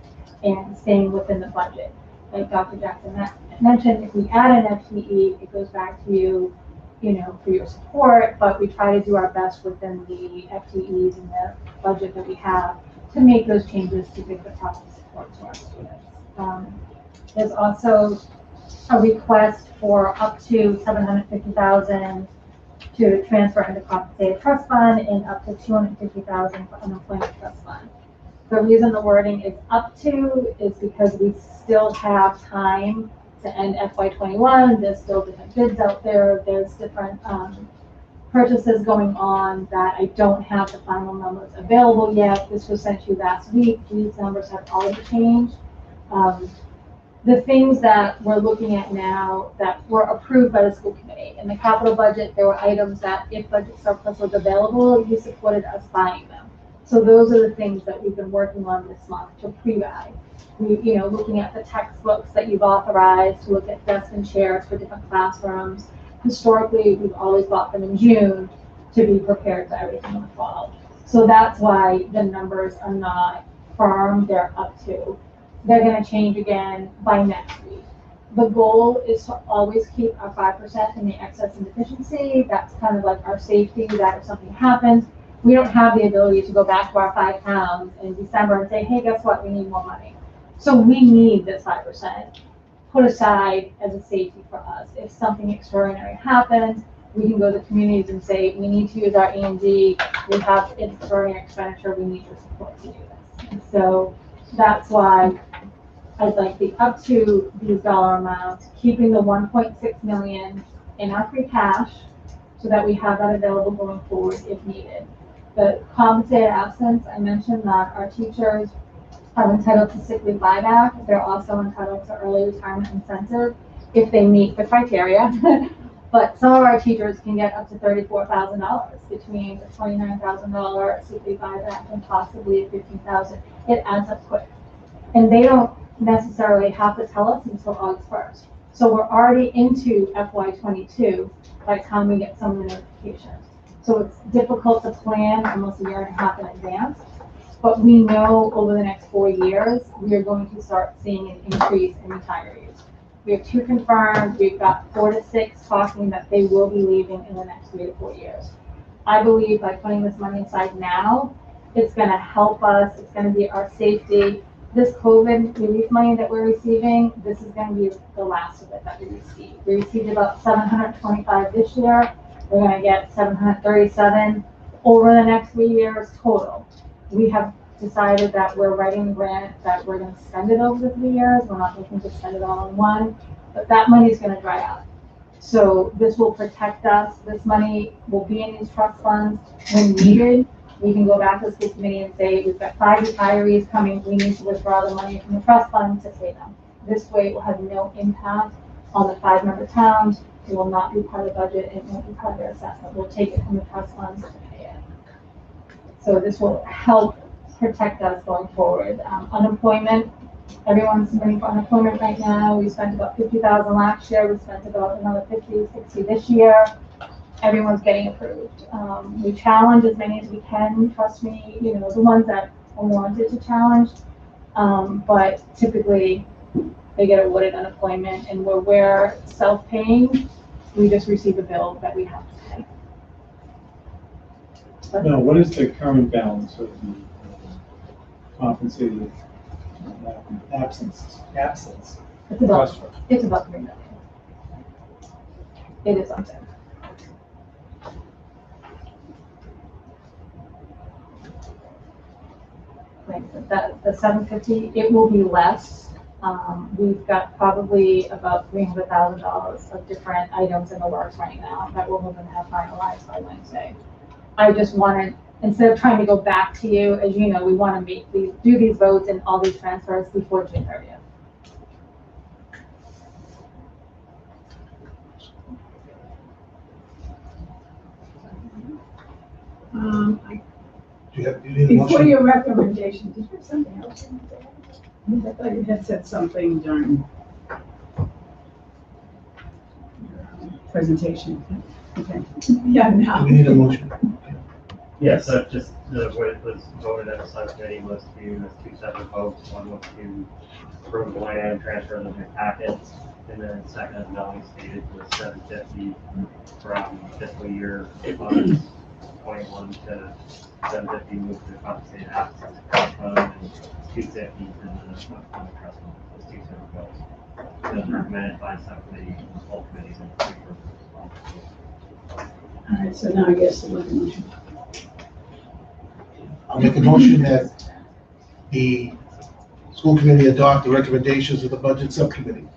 and staying within the budget. like Dr. Jackson mentioned, if we add an FTE, it goes back to you, for your support, but we try to do our best within the FTEs and the budget that we have to make those changes to give the proper support to our students. There's also a request for up to $750,000 to transfer into compensated trust fund and up to $250,000 for unemployment trust fund. The reason the wording is up to is because we still have time to end FY21. There's still different bids out there. There's different purchases going on that I don't have the final numbers available yet. This was sent to you last week. These numbers have already changed. The things that we're looking at now that were approved by the school committee. In the capital budget, there were items that if budget surplus was available, you supported us buying them. So those are the things that we've been working on this month to pre-buy. Looking at the textbooks that you've authorized, to look at desks and chairs for different classrooms. Historically, we've always bought them in June to be prepared for everything in the fall. So that's why the numbers are not firm, they're up to. They're gonna change again by next week. The goal is to always keep our 5% in the excess and deficiency. That's kind of like our safety, that if something happens, we don't have the ability to go back to our £5 in December and say, hey, guess what, we need more money. So we need this 5% put aside as a safety for us. If something extraordinary happens, we can go to communities and say, we need to use our E&D, we have extraordinary expenditure, we need your support to do this. And so that's why I'd like the up to these dollar amounts, keeping the 1.6 million in our free cash so that we have that available going forward if needed. The compensated absence, I mentioned that our teachers are entitled to sick leave buyback. They're also entitled to early retirement incentive if they meet the criteria. But some of our teachers can get up to $34,000 between the $29,000 sick leave buyback and possibly $15,000. It adds up quick. And they don't necessarily have to tell us until August 1st. So we're already into FY22 by the time we get some of the notifications. So it's difficult to plan almost a year and a half in advance. But we know over the next 4 years, we are going to start seeing an increase in retirees. We have 2 confirmed. We've got 4 to 6 talking that they will be leaving in the next 3 to 4 years. I believe by putting this money aside now, it's going to help us. It's going to be our safety. This COVID relief money that we're receiving, this is going to be the last of it that we receive. We received about 725 this year. We're going to get 737 over the next 3 years total. We have decided that we're writing the grant, that we're going to spend it over the 3 years. We're not looking to spend it all in one, but that money is going to dry up. So this will protect us. This money will be in these trust funds when needed. We can go back to the school committee and say, we've got 5 retirees coming. We need to withdraw the money from the trust fund to pay them. This way it will have no impact on the 5-member towns. It will not be part of the budget. It won't be part of their assessment. We'll take it from the trust funds to pay it. So this will help protect us going forward. Unemployment, everyone's submitting for unemployment right now. We spent about 50,000 last year. We spent about another 50, 60 this year. Everyone's getting approved. We challenge as many as we can. Trust me, the ones that are wanted to challenge. But typically they get awarded unemployment, and where we're self-paying, we just receive a bill that we have to pay. Now, what is the current balance of the compensated absence? It's about $3 million. It is up there. Like that, the 750, it will be less. We've got probably about $300,000 of different items in the works right now that we're hoping to have finalized by Wednesday. I just wanted, instead of trying to go back to you, as you know, we want to do these votes and all these transfers before June 30th. Before your recommendation, did you have something else in there? I thought you had said something during your presentation. Okay. Yeah, now. We need a motion. Yeah, so just the way it was voted at the subcommittee was to, two separate votes. One was to approve the line item transfers in your packets, and then second, as Melanie stated, was 750 from fiscal year funds 21 to 750 moved to the compensated absence trust fund, and 250 to the upcoming trust fund. Those two separate votes. It was recommended by subcommittee, all committees, and three for All right, so now I guess the motion. I'll make a motion that the school committee adopt the recommendations of the budget subcommittee.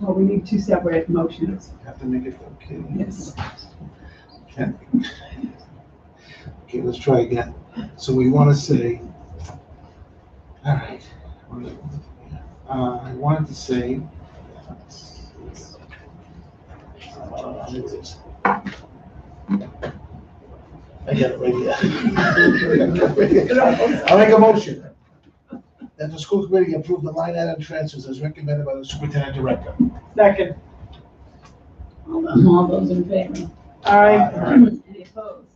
Well, we need two separate motions. Have to make it okay. Yes. Okay. Okay, let's try again. So we want to say, all right. I wanted to say, I got it right here. I'll make a motion that the school committee approve the line item transfers as recommended by the superintendent director. Second. All those in favor? Any opposed?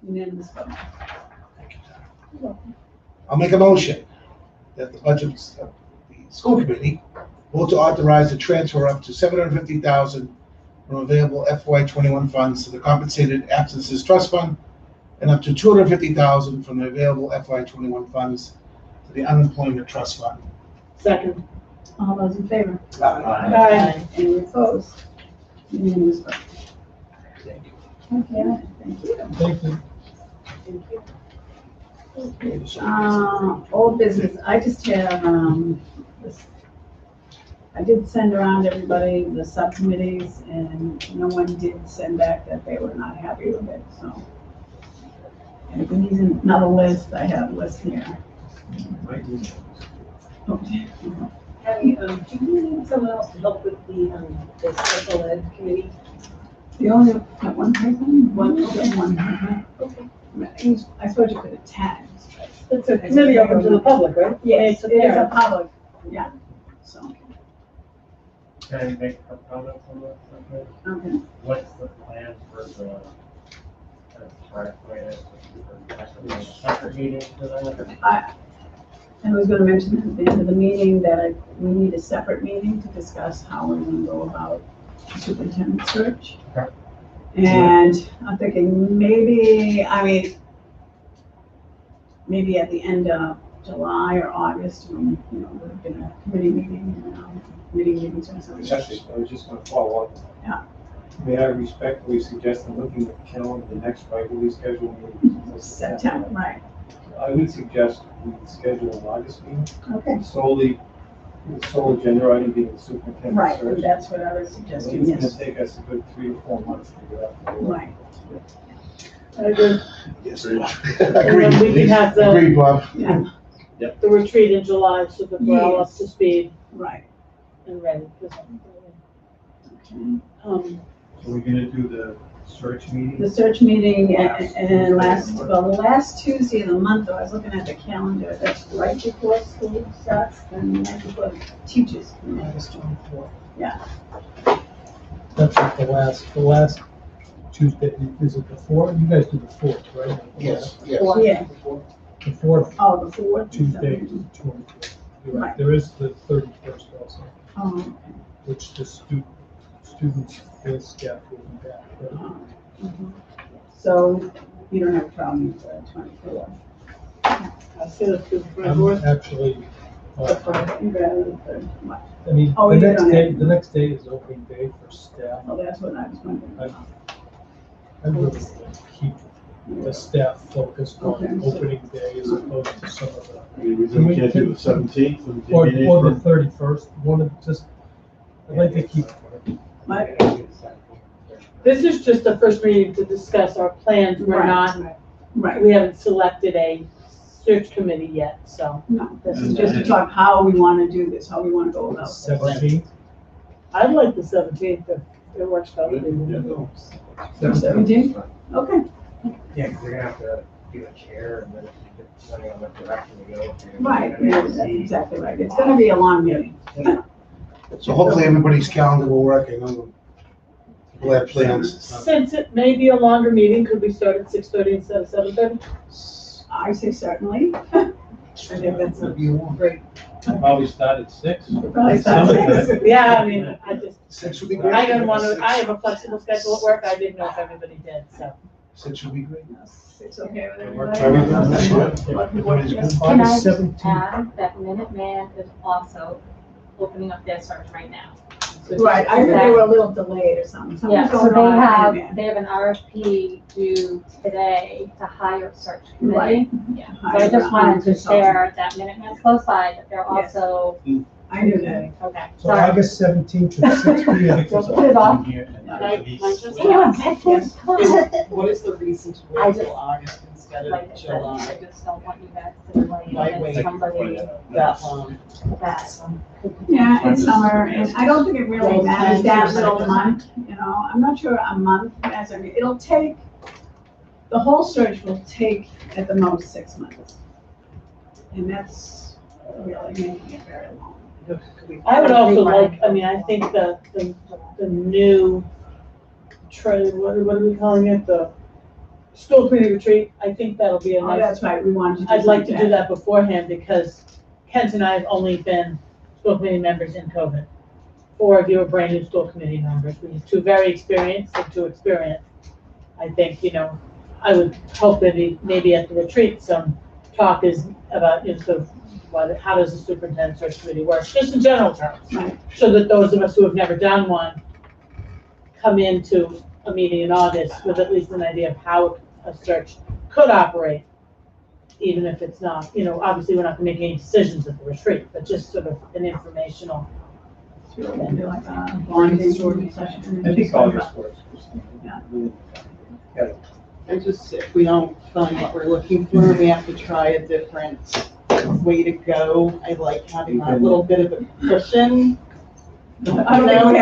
Unanimous vote. I'll make a motion that the budget, the school committee vote to authorize the transfer up to $750,000 from available FY21 funds to the compensated absences trust fund, and up to $250,000 from the available FY21 funds to the unemployment trust fund. Second. All those in favor? Aye. Any opposed? Unanimous vote. Thank you. Okay, thank you. Thank you. Old business, I just have, this, I did send around everybody, the subcommittees, and no one did send back that they were not happy with it, so. And if we need another list, I have a list here. Okay. Abby, do you need someone else to help with the special ed committee? The only, one person? One, Okay, one. Okay. I suppose you could attach. It's a committee open to the public, right? Yes, It's a it is a parent. public, yeah, so, Can I make a comment on that? okay. What's the plan for the, separate meeting for that? I was gonna mention at the end of the meeting that we need a separate meeting to discuss how we're gonna go about the superintendent search. Okay. And I'm thinking maybe, maybe at the end of July or August, when, we're in a committee meeting, committee meetings or something. Actually, I was just gonna follow up. Yeah. May I respectfully suggest, I'm looking at the calendar, the next regularly scheduled meeting is September, right, I would suggest we schedule an August meeting, okay, solely, the sole agenda item being the superintendent right, search. and that's what I was I suggesting, think it's yes, gonna take us a good 3 to 4 months to get up there. right. I agree. Yes. And then we can have Agreed, Bob. Yeah, the retreat in July so that we're all up to speed right, and ready. okay. So we're gonna do the search meeting? The search meeting and the last Tuesday of the month, I was looking at the calendar, that's right before school starts and right before teachers. August 24th. Yeah. That's like the last Tuesday, is it the 4th? You guys do the 4th, right? Yes, yes. Yeah, The 4th oh, the 4th. Tuesday is the 24th. You're right. Right. There is the 31st also, Oh, okay. which the students and staff will be back. Right? So you don't have a problem with the 24th? I see the two I'm actually, You rather the third, what? I mean, Oh, the you next don't day, have- the next day is opening day for staff. Oh, that's what I was wondering. I really want to keep the staff focused on Okay. opening day as opposed to some of the, I mean, we can't do the 17th. or the 31st, one of, just, I'd like to keep. What? This is just the first meeting to discuss our plans. We're Right. not, Right, we haven't selected a search committee yet, so. no, this is just to talk how we want to do this, how we want to go about this. 17th, I'd like the 17th if it works better. for you. 17th? Okay, Yeah, because you're gonna have to do a chair and then depending on what direction we go. if you're right, gonna yeah, see- that's exactly right. It's gonna be a long meeting. So hopefully everybody's calendar will work, and I'm We'll have plans. Since it may be a longer meeting, could we start at 6:30 instead of 7:30? I say certainly. I think that's a great. Probably start at 6. Probably start at 6. Yeah, I mean, I just, 6 would be great. I didn't want to, I have a flexible schedule at work, I didn't know if everybody did, so. 6 would be great. It's okay with Works everybody? Can August I 17th. add that Minuteman is also opening up their search right now? Right, I heard they were a little delayed or something. Yeah, Something's so going on they in have an RFP due today to hire a search Right. committee. Yeah, so I just wanted to share that Minuteman's close by, that they're Yes. also, I knew that. okay, So sorry. August 17th at 6 p.m. Just put it off. What is the reason to I wait just- till August instead Like I of said, July? I just don't want you guys to delay Why and wait then somebody that long? that. Yeah, it's summer, and I don't think it really matters that little month, you know, I'm not sure a month matters, I mean, it'll take, the whole search will take at the most 6 months. And that's really making it very long. I would also like, I mean, I think the new trade, what are we calling it, the school committee retreat, I think that'll be a Oh, nice. that's right, we wanted to do I'd like to do something. that beforehand because Kent and I have only been school committee members in COVID. 4 of you are brand new school committee members. We have 2 very experienced and 2 experienced. I think, you know, I would hope that maybe at the retreat, some talk is about, you know, sort of how does the superintendent search committee work, just in general terms. Right. So that those of us who have never done one come into a meeting in August with at least an idea of how a search could operate, even if it's not, you know, obviously we're not gonna make any decisions at the retreat, but just sort of an informational. It's really gonna be like a bonding session. I think August works. Yeah. And just, if we don't find what we're looking for, we have to try a different way to go. I like having a little bit of a cushion. I don't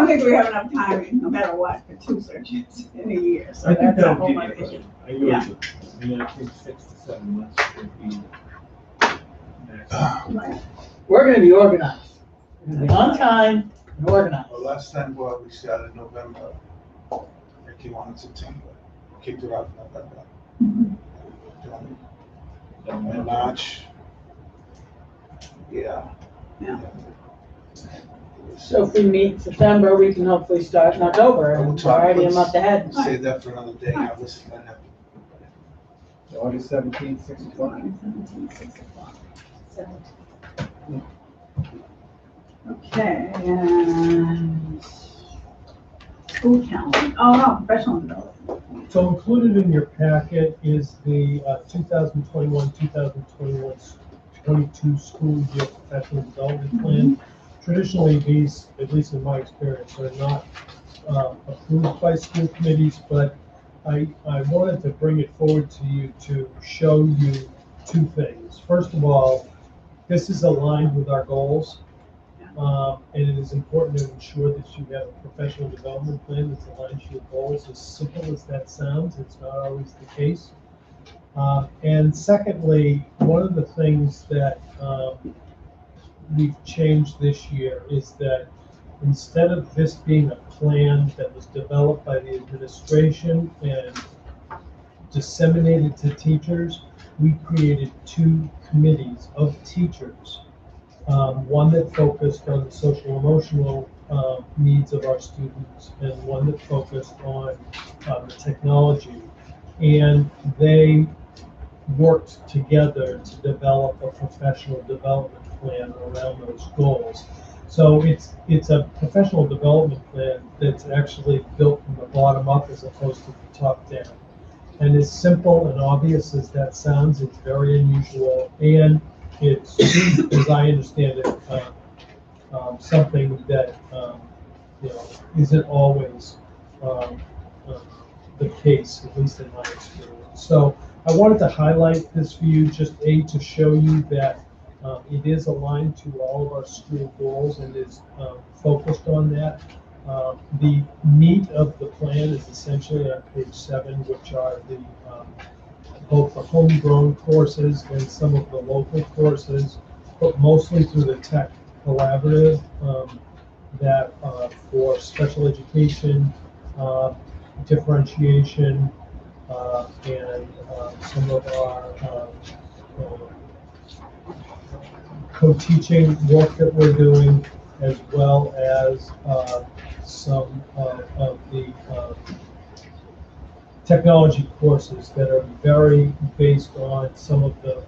think we have enough time, no matter what, for 2 searches in a year, so I think that's a that'll whole give other you, issue. I really do. I mean, I think 6 to 7 months would be max. Right. We're gonna be organized. We're gonna be on time and organized. Well, last time, well, we started November. I came on in September, kicked it off in November. And March. Yeah. Yeah. So if we meet in September, we can hopefully start in October, and it's already a month ahead. Save that for another day. I'll listen to that. August 17th, 6 o'clock. 6 o'clock. Okay, and school calendar, oh, no, professional development. So included in your packet is the 2021-2022 school year professional development plan. Traditionally, these, at least in my experience, are not approved by school committees, but I wanted to bring it forward to you to show you 2 things. First of all, this is aligned with our goals. And it is important to ensure that you have a professional development plan that aligns to your goals. As simple as that sounds, it's not always the case. And secondly, one of the things that we've changed this year is that instead of this being a plan that was developed by the administration and disseminated to teachers, we created 2 committees of teachers. One that focused on the social emotional needs of our students and one that focused on the technology. And they worked together to develop a professional development plan around those goals. So it's a professional development plan that's actually built from the bottom up as opposed to the top down. And as simple and obvious as that sounds, it's very unusual, and it's, as I understand it, something that you know, isn't always the case, at least in my experience. So I wanted to highlight this for you, just to show you that it is aligned to all of our school goals and is focused on that. The meat of the plan is essentially on page 7, which are the both the homegrown courses and some of the local courses, but mostly through the tech collaborative that for special education, differentiation, and some of our co-teaching work that we're doing, as well as some of the technology courses that are very based on some of the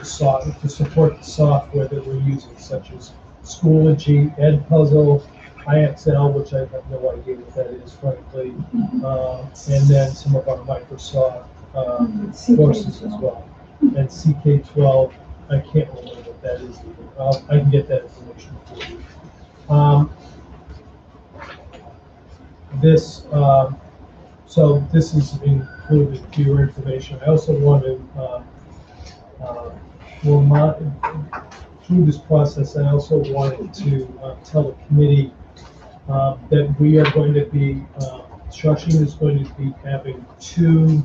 software to support the software that we're using, such as Schoology, Edpuzzle, IXL, which I have no idea what that is, frankly, and then some of our Microsoft courses as well. And CK12, I can't remember what that is either. I can get that information for you. So this is included for your information. I also want to, through this process, I also wanted to tell the committee that we are going to be, Shawsheen is going to be having 2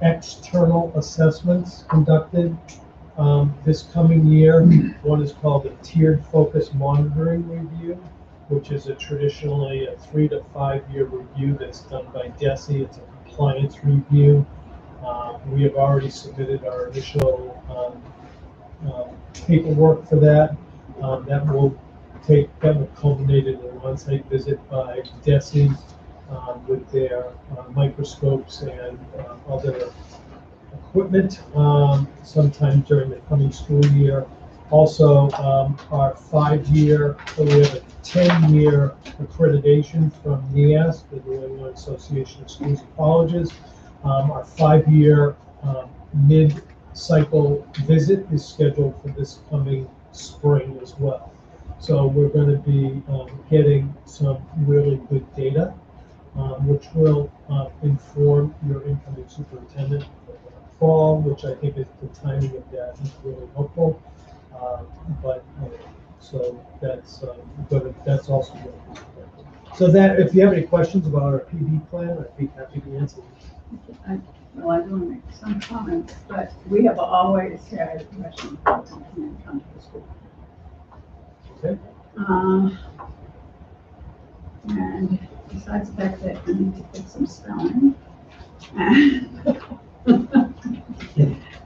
external assessments conducted this coming year. One is called the Tiered Focus Monitoring Review, which is traditionally a 3 to 5 year review that's done by DESE. It's a compliance review. We have already submitted our initial paperwork for that. That will culminate in an on-site visit by DESE with their microscopes and other equipment sometime during the coming school year. Also, our 5-year, so we have a 10-year accreditation from NEAS, the New England Association of Schools and Colleges. Our 5-year mid-cycle visit is scheduled for this coming spring as well. So we're going to be getting some really good data, which will inform your incoming superintendent for the fall, which I think is the timing of that is really helpful. So that's that's also good. So that if you have any questions about our PD plan, I'd be happy to answer them. Well, I want to make some comments, but we have always had professional development come to the school. Okay. And besides the fact that we need to fix some spelling,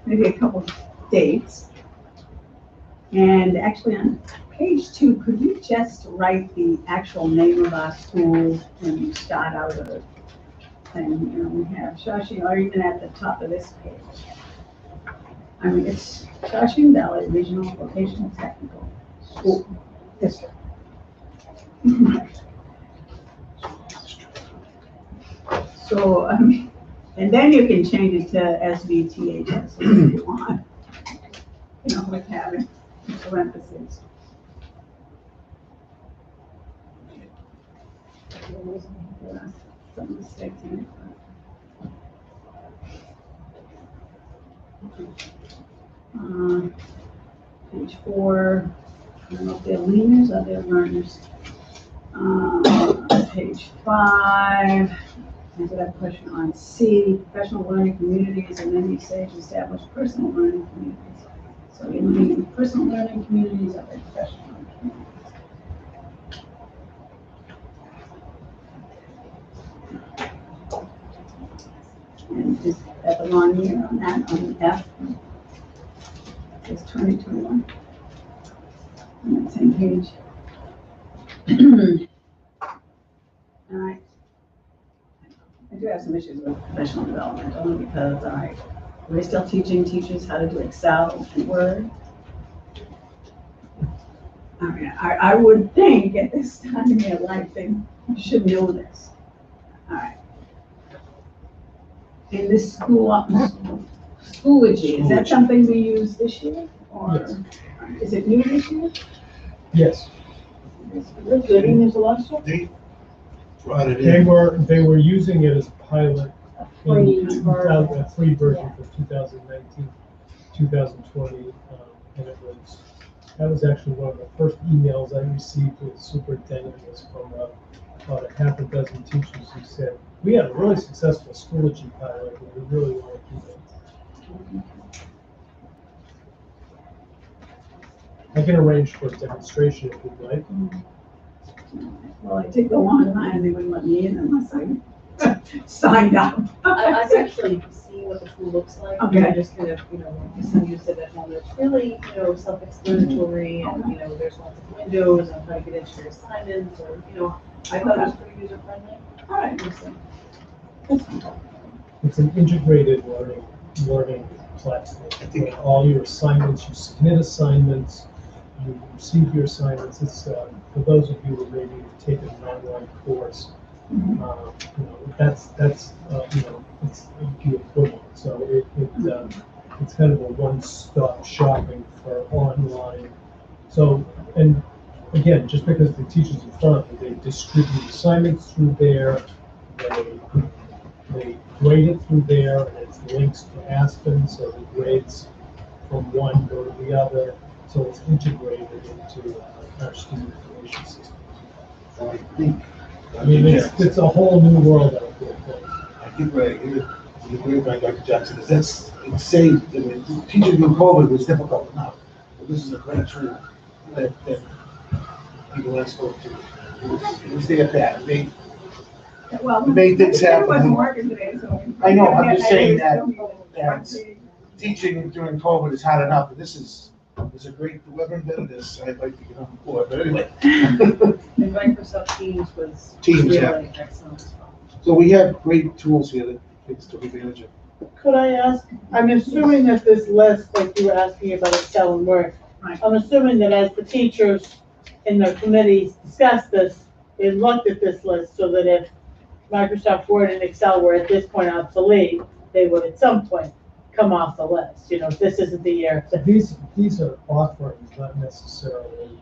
maybe a couple dates. And actually on page 2, could you just write the actual name of our school and start out with a thing? You know, we have Shawsheen, or even at the top of this page. I mean, it's Shawsheen Valley Regional Vocational Technical School District. So, I mean, and then you can change it to SVTHS if you want. You know, with having parentheses. Some mistakes in it. Page 4, I don't know if they're learners or they're learners. Page 5, answer that question on C, professional learning communities, and then you say to establish personal learning communities. So you're looking at personal learning communities or professional learning communities. And just at the wrong year on that, on F, it's 2021. On that same page. All right. I do have some issues with professional development, only because we're still teaching teachers how to do Excel and Word. I mean, I would think at this time in their life they should know this. All right. In this Schoology, is that something we use this year? Or Yes. Is it new this year? Yes. We're getting this a lot of They brought it They in. were using it as a pilot free in version. a free version for 2019, 2020, and that was actually one of the first emails I received with the superintendent was from about a half a dozen teachers who said, we had a really successful Schoology pilot and we really want to keep it. I can arrange for a demonstration if you'd like. Well, I did go online and they wouldn't let me in unless I signed up. I've actually seen what the tool looks like. Okay. I just kind of, just used it at home. It's really, self-explanatory and, there's lots of windows and how to get into your assignments or, I thought it was pretty user friendly. All right. It's an integrated learning platform. With all your assignments, you submit assignments, you receive your assignments. It's, for those of you who maybe have taken an online course, that's it's the equivalent. So it's kind of a one-stop shopping for online. So, and again, just because the teachers in front of you, they distribute assignments through there, they grade it through there, and it's links to Aspen, so the grades from one go to the other, so it's integrated into our student information system. I mean, it's a whole new world out there. I think what I agree by Dr. Jackson is it's saved. I mean, teaching through COVID was difficult enough, but this is a great tool that people I spoke to. It was there that Well, made things happen. It wasn't working today, so. I know, I'm just saying that teaching during COVID is hard enough, and this is a great, whoever invented this, I'd like to get on board, but anyway. And Microsoft Teams was Teams, really yeah. excellent. So we have great tools here that kids took advantage of. Could I ask, I'm assuming that this list, like you were asking about Excel and Word, Right. I'm assuming that as the teachers in the committees discussed this, they looked at this list so that if Microsoft Word and Excel were at this point obsolete, they would at some point come off the list. This isn't the year. These are offerings, not necessarily,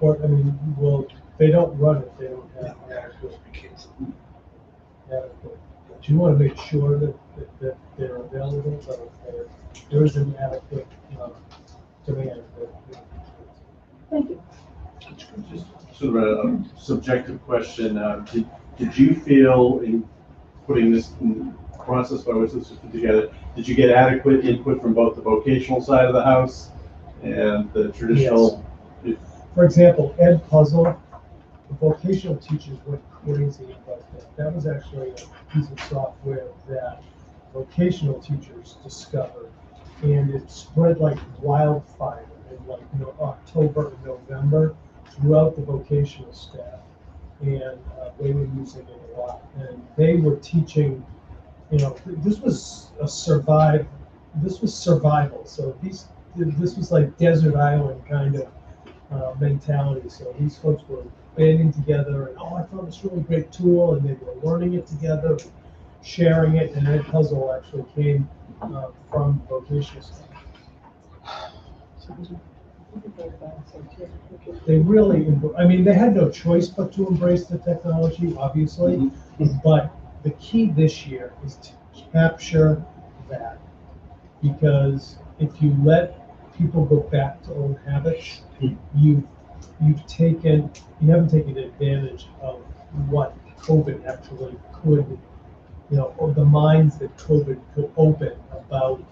or, I mean, well, they don't run if they don't have adequate. But you want to make sure that they're available, so if there is an adequate demand. Thank you. Sort of a subjective question. Did you feel in putting this process by which this was put together, did you get adequate input from both the vocational side of the house and the traditional? Yes. For example, Ed Puzzle, the vocational teachers went crazy about that. That was actually a piece of software that vocational teachers discovered, and it spread like wildfire in like October and November throughout the vocational staff, and they were using it a lot. And they were teaching, this was survival. So this was like desert island kind of mentality. So these folks were banding together, and I found this really great tool, and they were learning it together, sharing it, and that puzzle actually came from vocational staff. They really, they had no choice but to embrace the technology, obviously, but the key this year is to capture that, because if you let people go back to old habits, you haven't taken advantage of what COVID actually could, or the minds that COVID could open about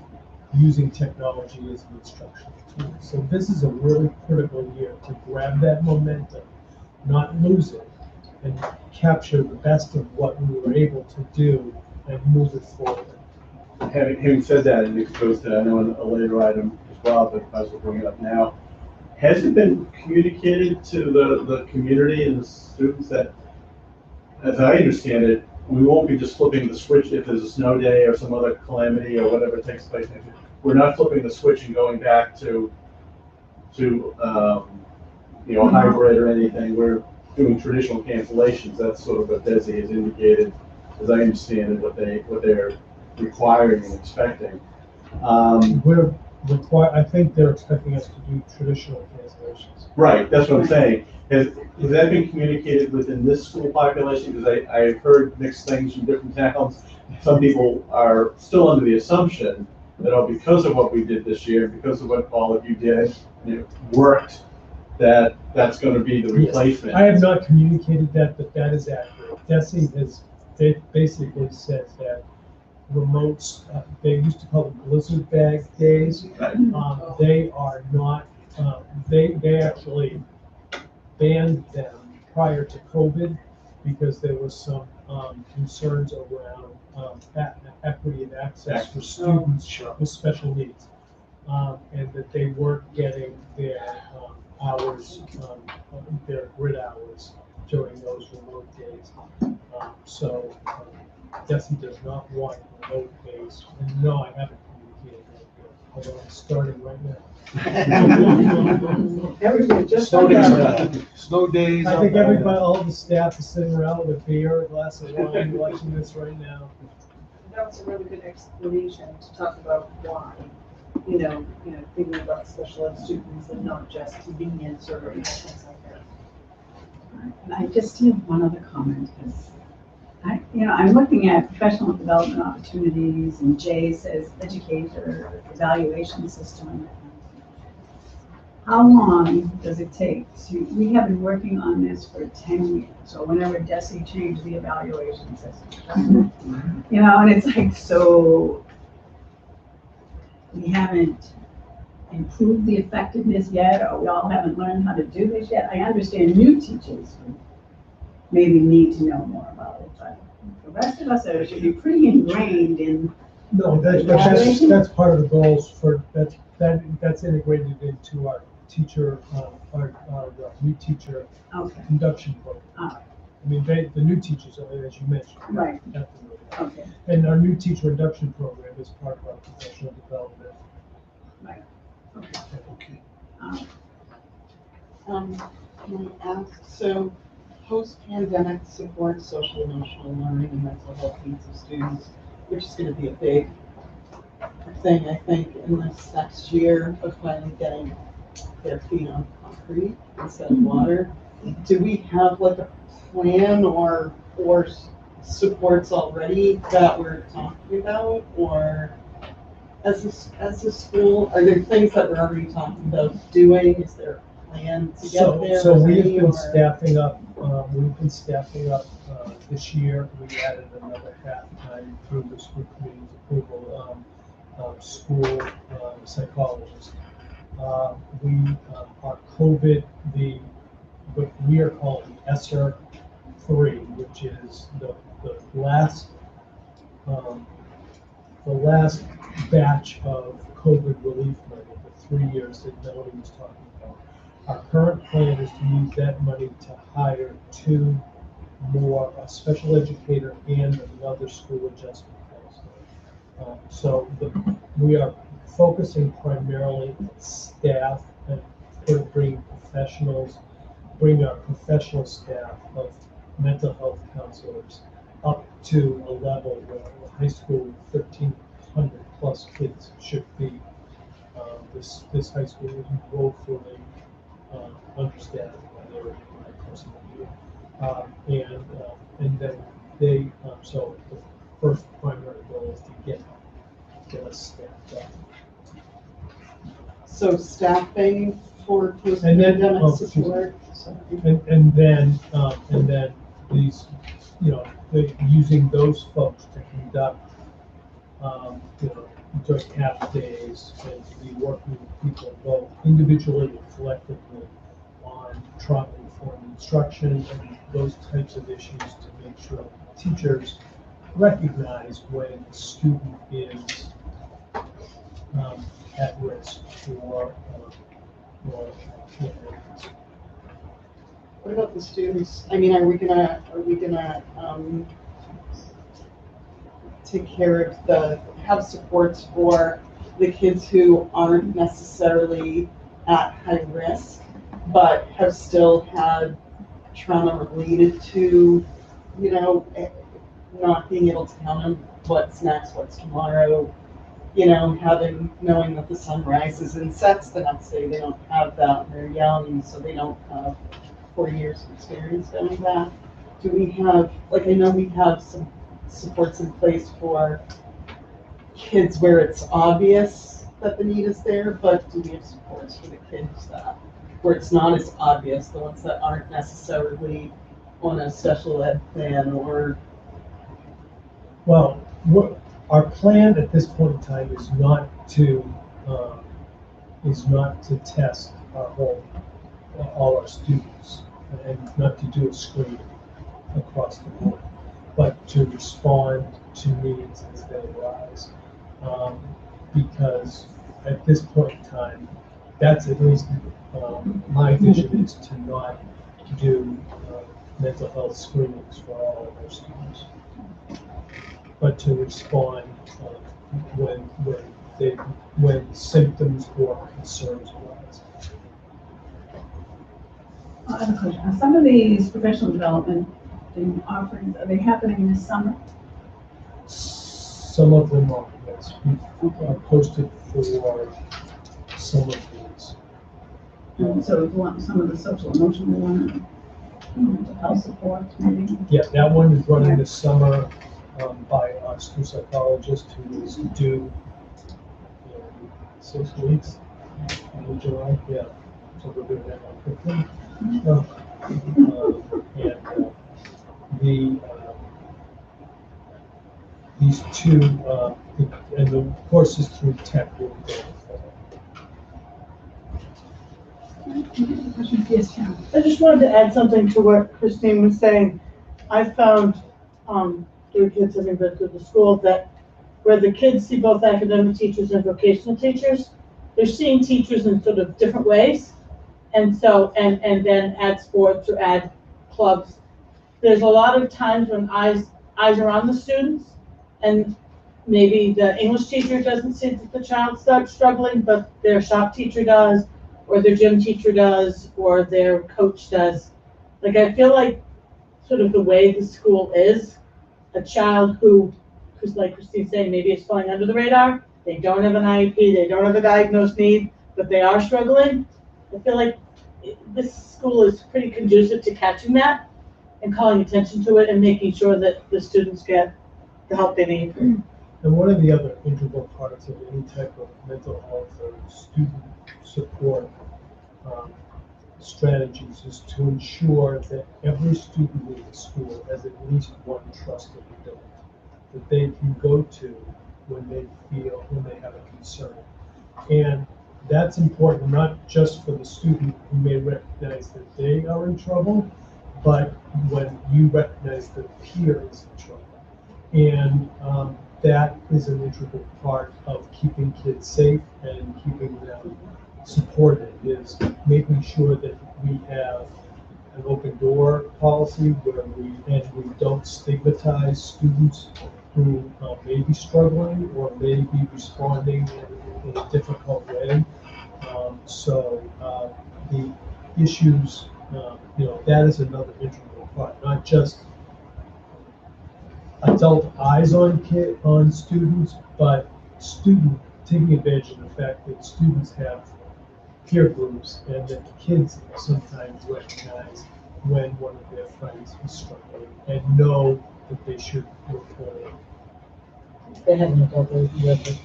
using technology as an instructional tool. So this is a really critical year to grab that momentum, not lose it, and capture the best of what we were able to do and move it forward. Having said that, and it goes to, I know, a later item as well, but I will bring it up now. Has it been communicated to the community and the students that, as I understand it, we won't be just flipping the switch if there's a snow day or some other calamity or whatever takes place next year? We're not flipping the switch and going back to hybrid or anything. We're doing traditional cancellations. That's sort of what DESE has indicated, as I understand it, what they're requiring and expecting. I think they're expecting us to do traditional cancellations. Right, that's what I'm saying. Has that been communicated within this school population? Because I've heard mixed things from different towns. Some people are still under the assumption that, because of what we did this year, because of what all of you did, and it worked, that's going to be the replacement. Yes. I have not communicated that, but that is accurate. DESE has basically said that remotes, they used to call them blizzard bag days. They are not, they actually banned them prior to COVID, because there was some concerns around equity and access for students with special needs. And that they weren't getting their hours, their grid hours during those remote days. So DESI does not want remote days. And no, I haven't communicated that yet, although I'm starting right now. Everybody just. Snow days, snow days. I think everybody, all the staff is sitting around with a beer, a glass of wine, watching this right now. That was a really good explanation to talk about why, thinking about special ed students and not just convenience or things like that. And I just have one other comment, because I'm looking at professional development opportunities, and Jay says educator evaluation system. How long does it take we have been working on this for 10 years, so whenever DESI changed the evaluation system. And it's like, so we haven't improved the effectiveness yet, or we all haven't learned how to do this yet. I understand new teachers maybe need to know more about it, but the rest of us should be pretty ingrained in. No, that's part of the goals for, that's integrated into our teacher, our new teacher induction program. I mean, the new teachers, as you mentioned. Right. Definitely. Okay. And our new teacher induction program is part of our professional development. Right. Okay. Can I ask, so post-pandemic support social emotional learning and mental health needs of students, which is going to be a big thing, I think, in this next year of finally getting their feet on concrete instead of water. Do we have like a plan or supports already that we're talking about, or as a school, are there things that we're already talking about doing? Is there a plan to get there? So we've been staffing up. This year. We added another half-time through the school committee's approval, school psychologist. We are COVID, what we are calling ESSER 3, which is the last batch of COVID relief money, the 3 years that Melanie was talking about. Our current plan is to use that money to hire 2 more, a special educator and another school adjustment counselor. So we are focusing primarily on staff and bring our professional staff of mental health counselors up to a level where the high school 1,300 plus kids should be. This high school is woefully understaffed by their personal view. And then so the first primary goal is to get us staffed up. So staffing for post-pandemic support. And then these, using those folks to conduct, during half days and to be working with people both individually and collectively on trauma-informed instruction and those types of issues to make sure teachers recognize when a student is at risk for What about the students? I mean, are we gonna take care of have supports for the kids who aren't necessarily at high risk, but have still had trauma related to, not being able to tell them what's next, what's tomorrow, knowing that the sun rises and sets the next day. They don't have that when they're young, so they don't have 4 years of experience doing that. Do we have, I know we have some supports in place for kids where it's obvious that the need is there, but do we have supports for the kids where it's not as obvious, the ones that aren't necessarily on a special ed plan or? Well, our plan at this point in time is not to test all our students. and not to do a screening across the board, but to respond to needs as they arise. Because at this point in time, that's at least my vision is to not do mental health screenings for all of our students, but to respond when symptoms or concerns arise. I have a question. Are some of these professional development offerings, are they happening this summer? Some of them are, yes. We are posted for some of these. So if you want some of the social emotional one, mental health support, maybe? Yeah, that one is running this summer by our school psychologist who is due in 6 weeks in July. Yeah, so we're doing that one quickly. These two, and the course is through tech. Will be going forward. Yes, Karen. I just wanted to add something to what Christine was saying. I found, through kids having been through the school, that where the kids see both academic teachers and vocational teachers, they're seeing teachers in sort of different ways. And so, and then add sports or add clubs. There's a lot of times when eyes are on the students, and maybe the English teacher doesn't see that the child starts struggling, but their shop teacher does, or their gym teacher does, or their coach does. Like, I feel like sort of the way the school is, a child who's like Christine's saying, maybe it's flying under the radar, they don't have an IEP, they don't have a diagnosed need, but they are struggling. I feel like this school is pretty conducive to catching that and calling attention to it and making sure that the students get the help they need. And one of the other integral parts of any type of mental health or student support strategies is to ensure that every student in the school has at least one trusted adult that they can go to when they have a concern. And that's important not just for the student who may recognize that they are in trouble, but when you recognize that a peer is in trouble. And that is an integral part of keeping kids safe and keeping them supported, is making sure that we have an open door policy where we don't stigmatize students who may be struggling or may be responding in a difficult way. So the issues, that is another integral part, not just adult eyes on students, but taking advantage of the fact that students have peer groups and that the kids sometimes recognize when one of their friends is struggling and know that they should report it. They have an adult that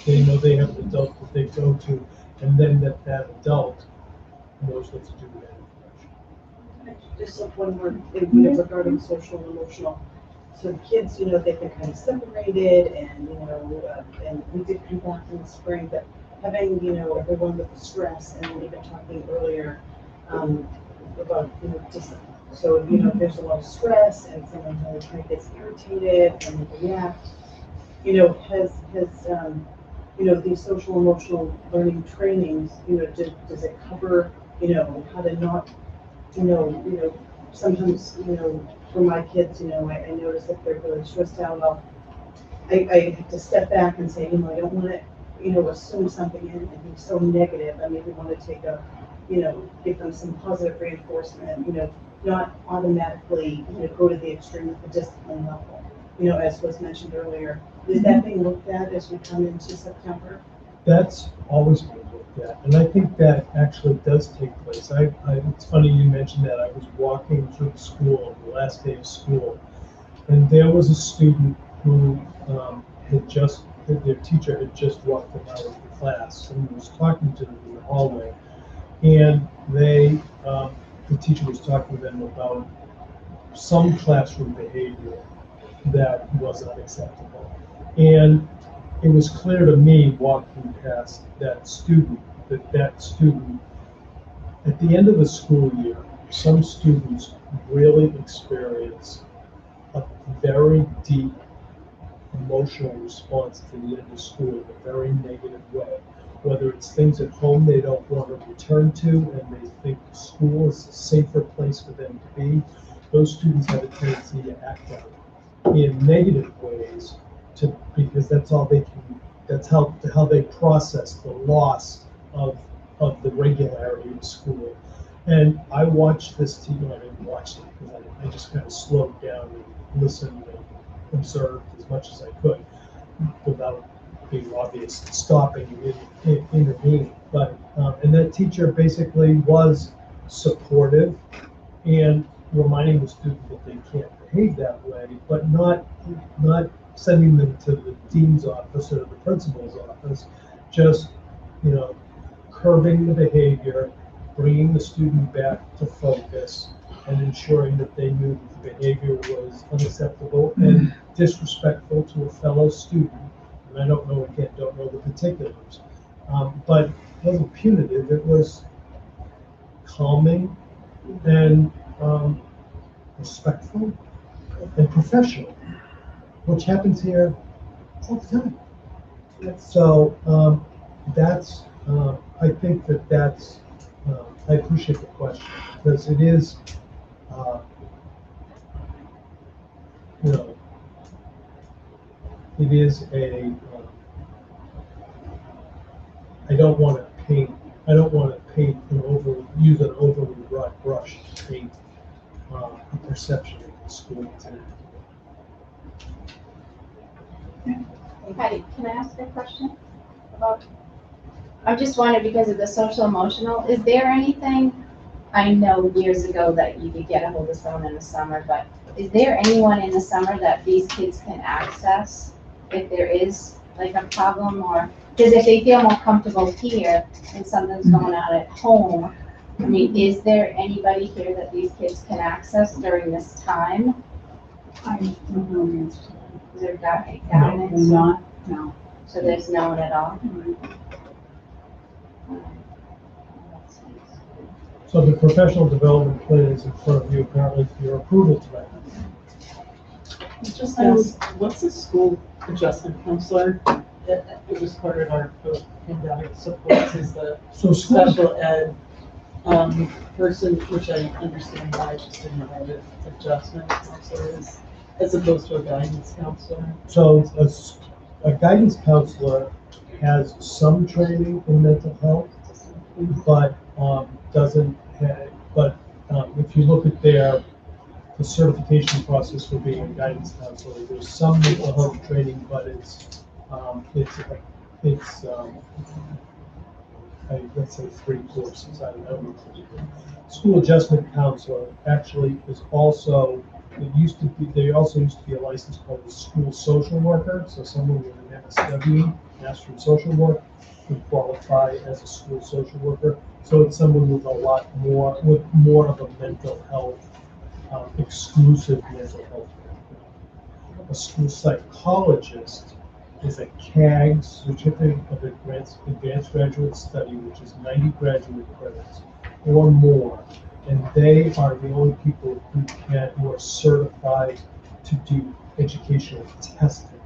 They know they have an adult that they go to, and then that adult knows what to do with that information. Just one more thing, regarding social and emotional. So kids, they've been kind of separated and, and we did come back in the spring, but having, everyone with the stress, and we've been talking earlier about, just, so, there's a lot of stress and someone really kind of gets irritated and react, has these social emotional learning trainings, does it cover, how to not, sometimes, for my kids, I notice if they're really stressed out, I have to step back and say, I don't want to, assume something and be so negative. I maybe want to take a, give them some positive reinforcement, not automatically, go to the extreme at the discipline level, as was mentioned earlier. Is that being looked at as we come into September? That's always been looked at, and I think that actually does take place. It's funny you mentioned that. I was walking through the school on the last day of school, and there was a student who their teacher had just walked them out of the class and was talking to them in the hallway, and the teacher was talking to them about some classroom behavior that was unacceptable. And it was clear to me walking past that student, at the end of the school year, some students really experience a very deep emotional response to the end of school in a very negative way. Whether it's things at home they don't want to return to and they think school is a safer place for them to be, those students have a tendency to act out in negative ways because that's all they can, that's how they process the loss of the regularity of school. And I watched this team, I didn't watch it because I just kind of slowed down and listened and observed as much as I could without being obvious, stopping and intervening. But, and that teacher basically was supportive and reminding the student that they can't behave that way, but not sending them to the dean's office or the principal's office, just, curbing the behavior, bringing the student back to focus, and ensuring that they knew that the behavior was unacceptable and disrespectful to a fellow student. And I don't know the particulars, but it wasn't punitive. It was calming and respectful and professional, which happens here all the time. So that's, I think that's, I appreciate the question because it is, it is a, I don't want to paint use an overly broad brush to paint a perception of the school today. Patty, can I ask a question about? I just wondered because of the social emotional, is there anything, I know years ago that you could get a hold of someone in the summer, but is there anyone in the summer that these kids can access if there is like a problem or, because if they feel more comfortable here and something's going on at home, I mean, is there anybody here that these kids can access during this time? I don't know the answer to that. Is there guidance? No. So there's no one at all? So the professional development plan is in front of you apparently for your approval tonight. Just ask, what's a school adjustment counselor? It was part of our post-pandemic supports is the So special ed person, which I understand why I just didn't know what an adjustment counselor is, as opposed to a guidance counselor. So a guidance counselor has some training in mental health, but doesn't have, but if you look at the certification process for being a guidance counselor, there's some mental health training, but let's say 3 courses. I don't know. School adjustment counselor actually is also, there also used to be a license called a school social worker. So someone with an MSW, Master in Social Work, would qualify as a school social worker. So it's someone with with more of a mental health, exclusive mental health background. A school psychologist is a CAG, Certificate of Advanced Graduate Study, which is 90 graduate credits or more. And they are the only people who are certified to do educational testing.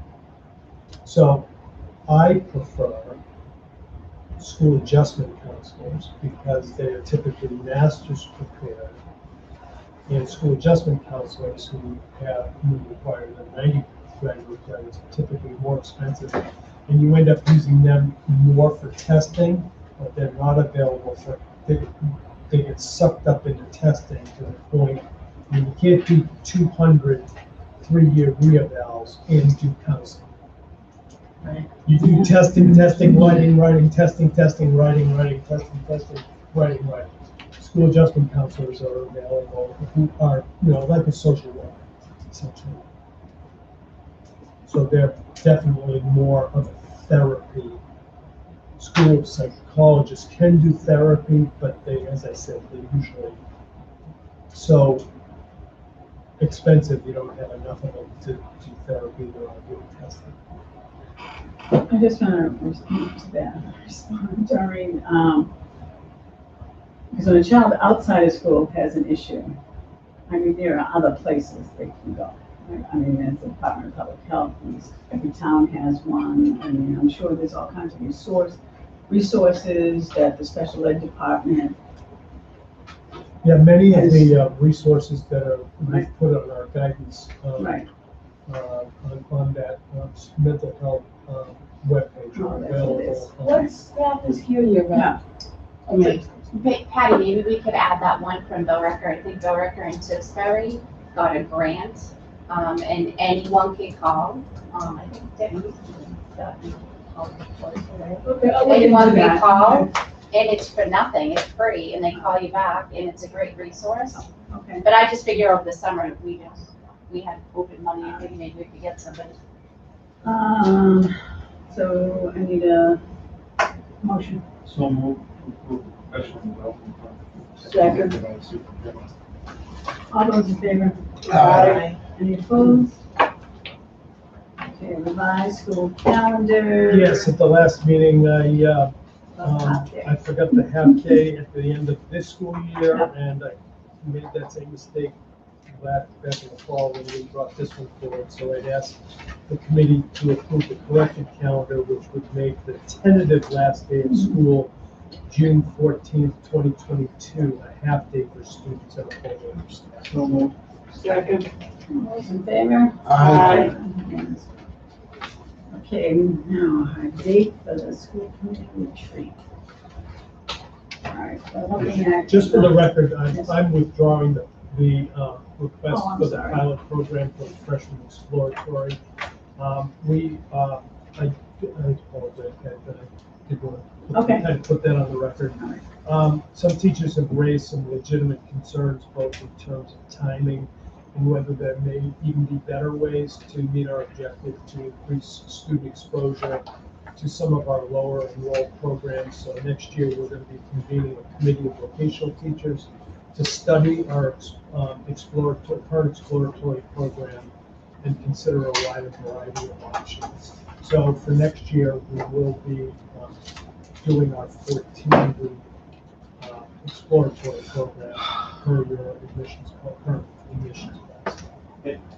So I prefer school adjustment counselors because they are typically master's prepared, and school adjustment counselors who require the 90 graduate credits are typically more expensive, and you end up using them more for testing, but they're not available for, they get sucked up into testing to the point, I mean, you can't do 200 3-year reevals and do counseling. Right. You do testing, writing, testing, writing, testing, writing. School adjustment counselors are available who are, like a social worker, essentially. So they're definitely more of a therapy. School psychologists can do therapy, but they, as I said, they're usually so expensive, you don't have enough of them to do therapy, they're all doing testing. I just want to respond to that. Because when a child outside of school has an issue, I mean, there are other places they can go. Right? I mean, there's the Department of Public Health, and every town has one. I mean, I'm sure there's all kinds of resources that the special ed department. Yeah, many of the resources that are, we've Right. put on our guidance, Right. on that mental health webpage Oh, are that's what it is. available. What staff is here year round? I mean, Patty, maybe we could add that one from Billerica. I think Billerica and Tewksbury got a grant, and anyone can call. I think Debbie got Okay, I'll look anyone into can that. call, and it's for nothing. It's free, and they call you back, and it's a great resource. Okay. But I just figure over the summer, we had open money, I think maybe we could get somebody. So I need a motion. So move to approve professional development. Second. All those in favor? Aye. Any opposed? Okay, revised school calendar. Yes, at the last meeting, Half day. I forgot the half day at the end of this school year, and I made that same mistake back in the fall when we brought this one forward. So I'd asked the committee to approve the corrected calendar, which would make the tentative last day of school June 14th, 2022, a half day for students and a full day for staff. So move. Second. All those in favor? Aye. Okay, now our date for the school committee retreat. All right, so looking at. Just for the record, I'm withdrawing the request Oh, I'm for the sorry. pilot program for freshman exploratory. I apologize, Kat, but I did want to Okay. kind of put that on the record. All right. Some teachers have raised some legitimate concerns, both in terms of timing and whether there may even be better ways to meet our objective to increase student exposure to some of our lower enrolled programs. So next year, we're going to be convening a committee of vocational teachers to study our current exploratory program and consider a wider variety of options. So for next year, we will be doing our 14-week exploratory program per your current admissions class.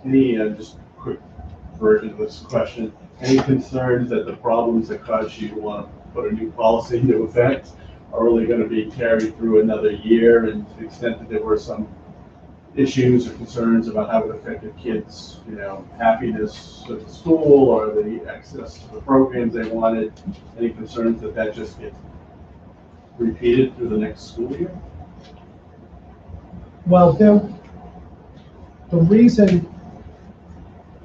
Any, just quick version of this question, any concerns that the problems that caused you to want to put a new policy into effect are really going to be carried through another year, and to the extent that there were some issues or concerns about how it affected kids, happiness at the school or the access to the programs they wanted, any concerns that that just gets repeated through the next school year? Well, the reason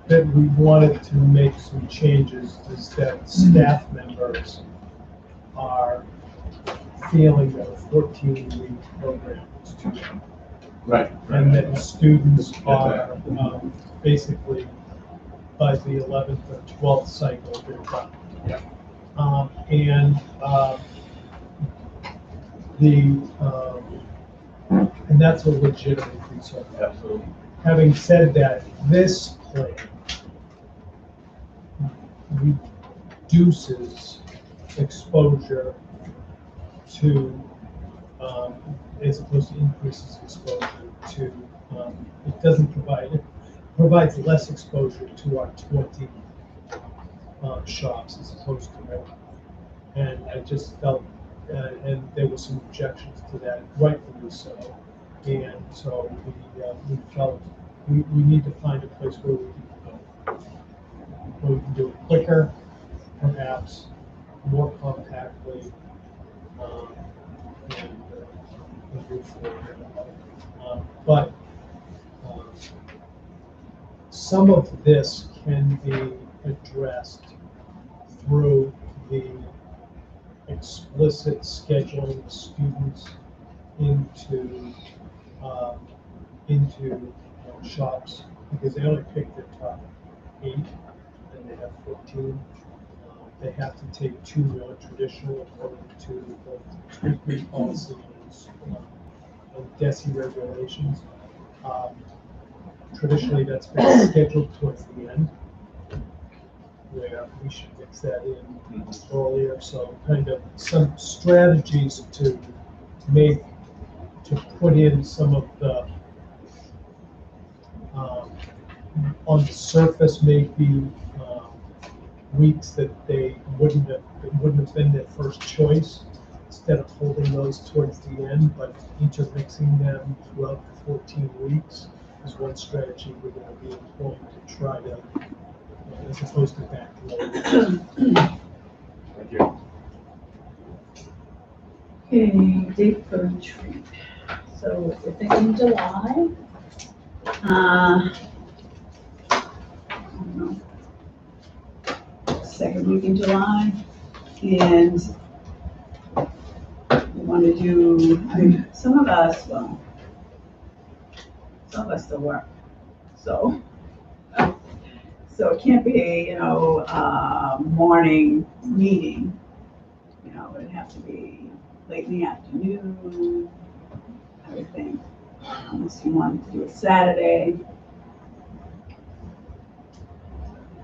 that we wanted to make some changes is that staff members are feeling that a 14-week program is too long. Right. And that the students are basically, by the 11th or 12th cycle, they're done. Yeah. And that's a legitimate concern. Absolutely. Having said that, this plan reduces exposure to, as opposed to increases exposure to, it doesn't provide, it provides less exposure to our 20 shops as opposed to more. And I just felt, and there were some objections to that, rightfully so. And so we felt we need to find a place where we can go. Where we can do it quicker, perhaps more compactly, and move forward. But some of this can be addressed through the explicit scheduling of students into shops, because they only pick their top 8, and they have 14. They have to take 2 non-traditional according to both treatment policy and DESI regulations. Traditionally, that's been scheduled towards the end, where we should mix that in earlier. So kind of some strategies to make to put in some of the, on the surface, maybe weeks that they wouldn't have been their first choice, instead of holding those towards the end, but intermixing them throughout the 14 weeks is one strategy we're going to be employing to try to, as opposed to backload. Thank you. Okay, date for retreat. So we're thinking July. I don't know. Second week in July, and we want to do, I mean, some of us still work, so it can't be, morning meeting, it'd have to be late in the afternoon, everything, unless you wanted to do a Saturday.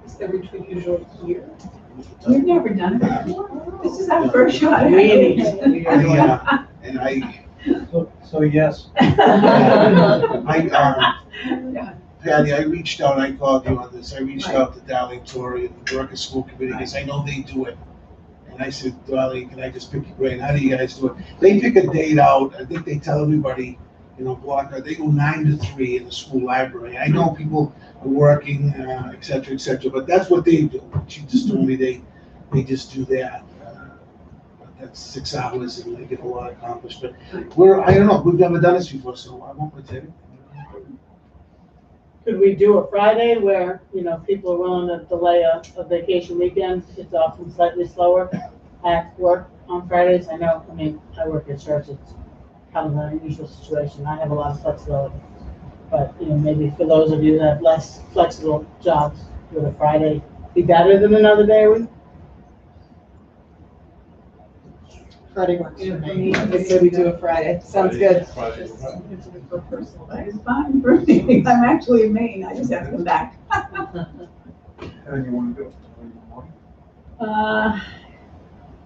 Is the retreat usual here? We've never done it before. This is our first shot. at Really? it. And I, So yes. Patty, I reached out, I called you on this, I reached out to Darlene Torrey and the Worker School Committee, because I know they do it. And I said, Darlene, can I just pick your brain, how do you guys do it? They pick a date out, I think they tell everybody, block, they go 9 to 3 in the school library. I know people are working, et cetera, but that's what they do. She just told me they just do that. That's 6 hours and they get a lot accomplished, but I don't know, we've never done this before, so I won't pretend. Could we do a Friday where, people are willing to delay a vacation weekend? It's often slightly slower at work on Fridays. I know, I work at church, it's kind of an unusual situation. I have a lot of flexibility. But, maybe for those of you that have less flexible jobs, would a Friday be better than another day a week? Friday works for me. I say we do a Friday. Sounds good. Friday. For personal That days. is fine for me. I'm actually in Maine. I just have to come back. And you want to do it in the morning?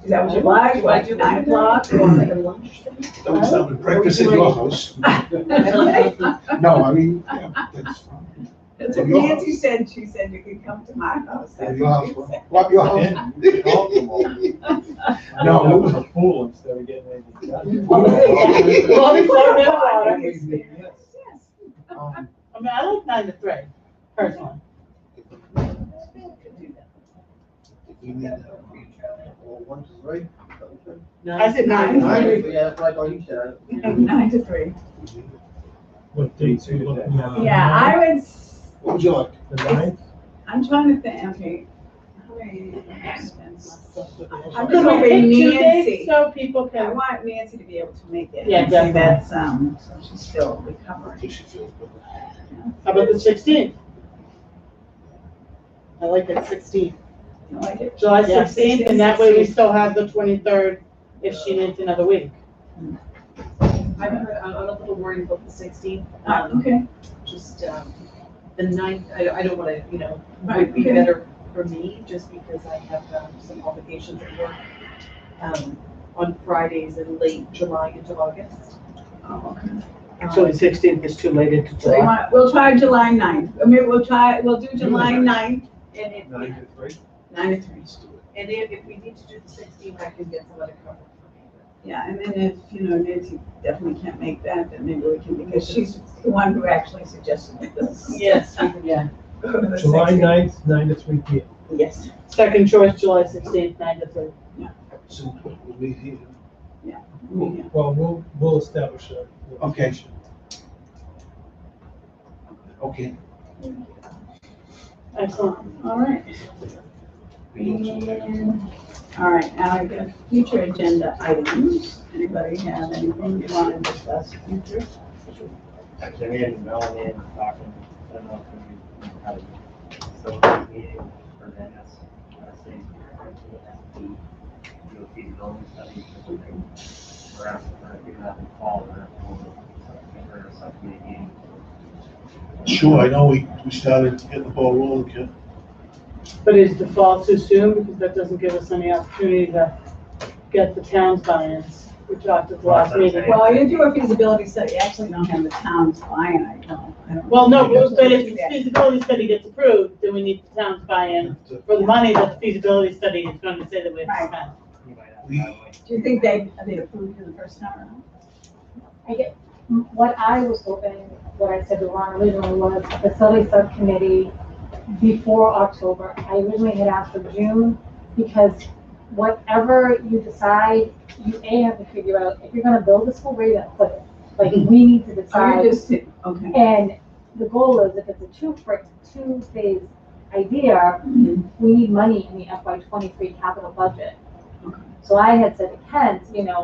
Is that what you like? Like 9 o'clock? Or like a lunch thing? Don't stop at breakfast at your house. No, I mean, yeah, that's fine. That's what Nancy said. She said you could come to my house. At That's your what house, she said. walk your house. No, No. it was a pool instead of getting anything done. Well, we float in water. Yes. I like 9 to 3, personally. You need that. Well, one's right. I said 9 to 3. Yeah, like you said. 9 to 3. What dates are you looking at? Yeah, I would, What would you like? The 9th? I'm trying to think, okay. How many expenses? I'm Could just we pick hoping 2 dates Nancy. so people I can? want Nancy to be able to make it. Yeah, And say that's, so she's still recovering. If she feels good. How about the 16th? I like it 16. You like it? July Yeah, 16th, and that way we still have the 23rd if she needs another week. I'm a little worried about the 16th. Okay. Just, the 9th, I don't want to, Right, would be okay. better for me, just because I have some obligations at work on Fridays in late July into August. Oh, okay. So the 16th is too late into So you July. want, we'll try July 9th. I mean, we'll do July 9th. And if, 9 to 3? 9 to 3. And if we need to do the 16th, I can get some other cover for me. Yeah, and then if, Nancy definitely can't make that, then maybe we can, because she's the one who actually suggested this. Yes, yeah. Go to the July 16th. 9th, 9 to 3 p.m. Yes. Second choice, July 16th, 9 to 3. So we'll meet here. Yeah. Well, we'll establish a Okay. location. Okay. Excellent. All right. And, all right, now I get future agenda items. Anybody have anything you want to discuss future? Actually, me and Melanie were talking, I don't know if we had a facilities meeting for the do a feasibility study. We're asking for if you have in fall, for a subcommittee meeting. Sure, I know we started to get the ball rolling, Ken. But is the fall too soon? Because that doesn't give us any opportunity to get the town's buy-ins. we talked at the last meeting. Well, you do a feasibility study, you actually don't have the town's buy-in, I don't. Well, no, but if the feasibility study gets approved, then we need the town's buy-in for the money that the feasibility study is going to say that we have to spend. You might have We- that way. Do you think they'd approve you the first time around? I get, what I was hoping, what I said to Ron originally was facility subcommittee before October. I originally had asked for June because whatever you decide, you have to figure out if you're gonna build a school, where you're gonna put it. Like, we need to Oh, decide. you just, okay. And the goal is if it's a two-phase idea, we need money in the FY '23 capital budget. Okay. So I had said to Kent,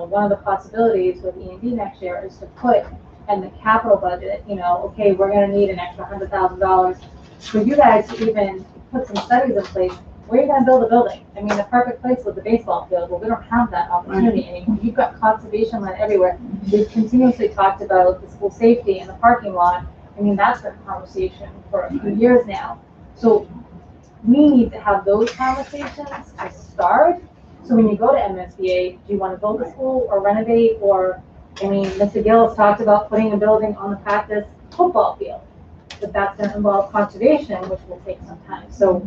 one of the possibilities with E&D next year is to put in the capital budget, okay, we're gonna need an extra $100,000 for you guys to even put some studies in place. Where are you gonna build a building? I mean, the perfect place was the baseball field. Well, we don't have that opportunity anymore. You've got conservation land everywhere. We've continuously talked about the school safety and the parking lot. I mean, that's been a conversation for a few years now. So we need to have those conversations to start. So when you go to MSBA, do you want to build a school or renovate? Or, Mr. Gill has talked about putting a building on the practice football field. But that's going to involve conservation, which will take some time. So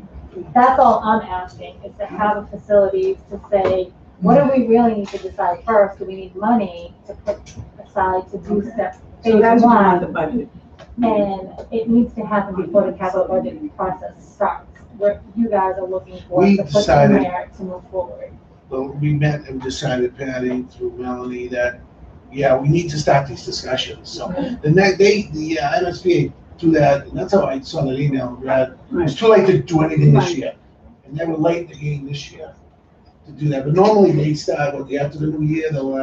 that's all I'm asking, is to have a facility to say, what do we really need to decide first? Do we need money to put aside to do step So that's why the one? budget. And it needs to happen before the capital budget process starts, where you guys are looking for We to put in decided- there to move forward. Well, we met and decided, Patty, through Melanie, that, yeah, we need to start these discussions. So the MSBA do that, and that's how I saw that email, Brad. It's too late to do anything this year. And they were late in the game this year to do that. But normally they start, after the new year, they'll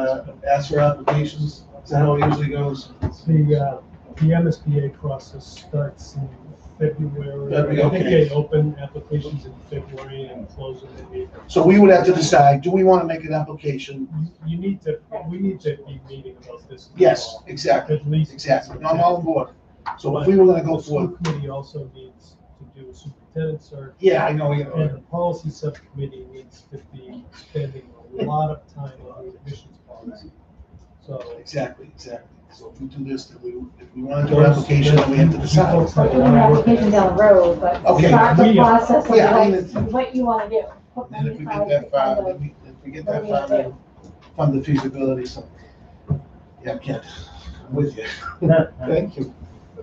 ask for applications. Is that how it usually goes? The MSBA process starts in February. February, I think okay. they open applications in February and close them in April. So we would have to decide, do we want to make an application? We need to be meeting about this. Yes, exactly, At least. exactly. No, I'm all on board. So if we were gonna go The school for, committee also needs to do a superintendent search. yeah, I know, And the policy subcommittee needs to be spending a lot of time on the admissions policy. So. exactly. So if we do this, then if we want to do an application, then we have to decide. We're doing an application down the road, but Okay. start the process of Yeah, what you want to do. Put And if money we aside get that to far, kind of- if we get that far, then fund the feasibility, so. Yeah, Kent, I'm with you. Thank you.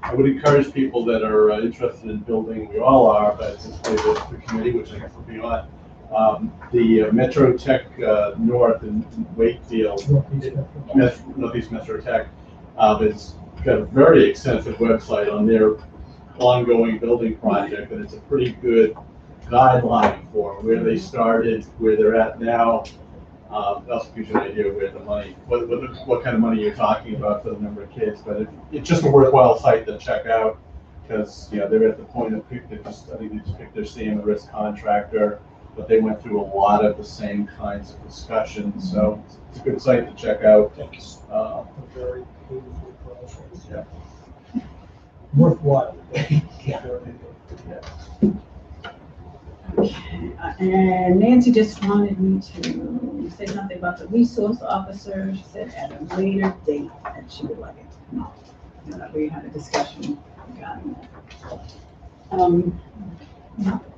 I would encourage people that are interested in building, we all are, but especially the committee, which I guess will be on, the Metro Tech North in Wakefield, Northeast Metro Tech, it's got a very extensive website on their ongoing building project, and it's a pretty good guideline for where they started, where they're at now. Also gives you an idea where the money, what kind of money you're talking about for the number of kids, but it's just a worthwhile site to check out, because, they're at the point of, I think they just picked their CM contractor, but they went through a lot of the same kinds of discussions, so it's a good site to check out. A very painful process. Yeah. Worthwhile. Yeah. And Nancy just wanted me to say something about the resource officer. She said at a later date that she would like it to come out. And that we had a discussion regarding that.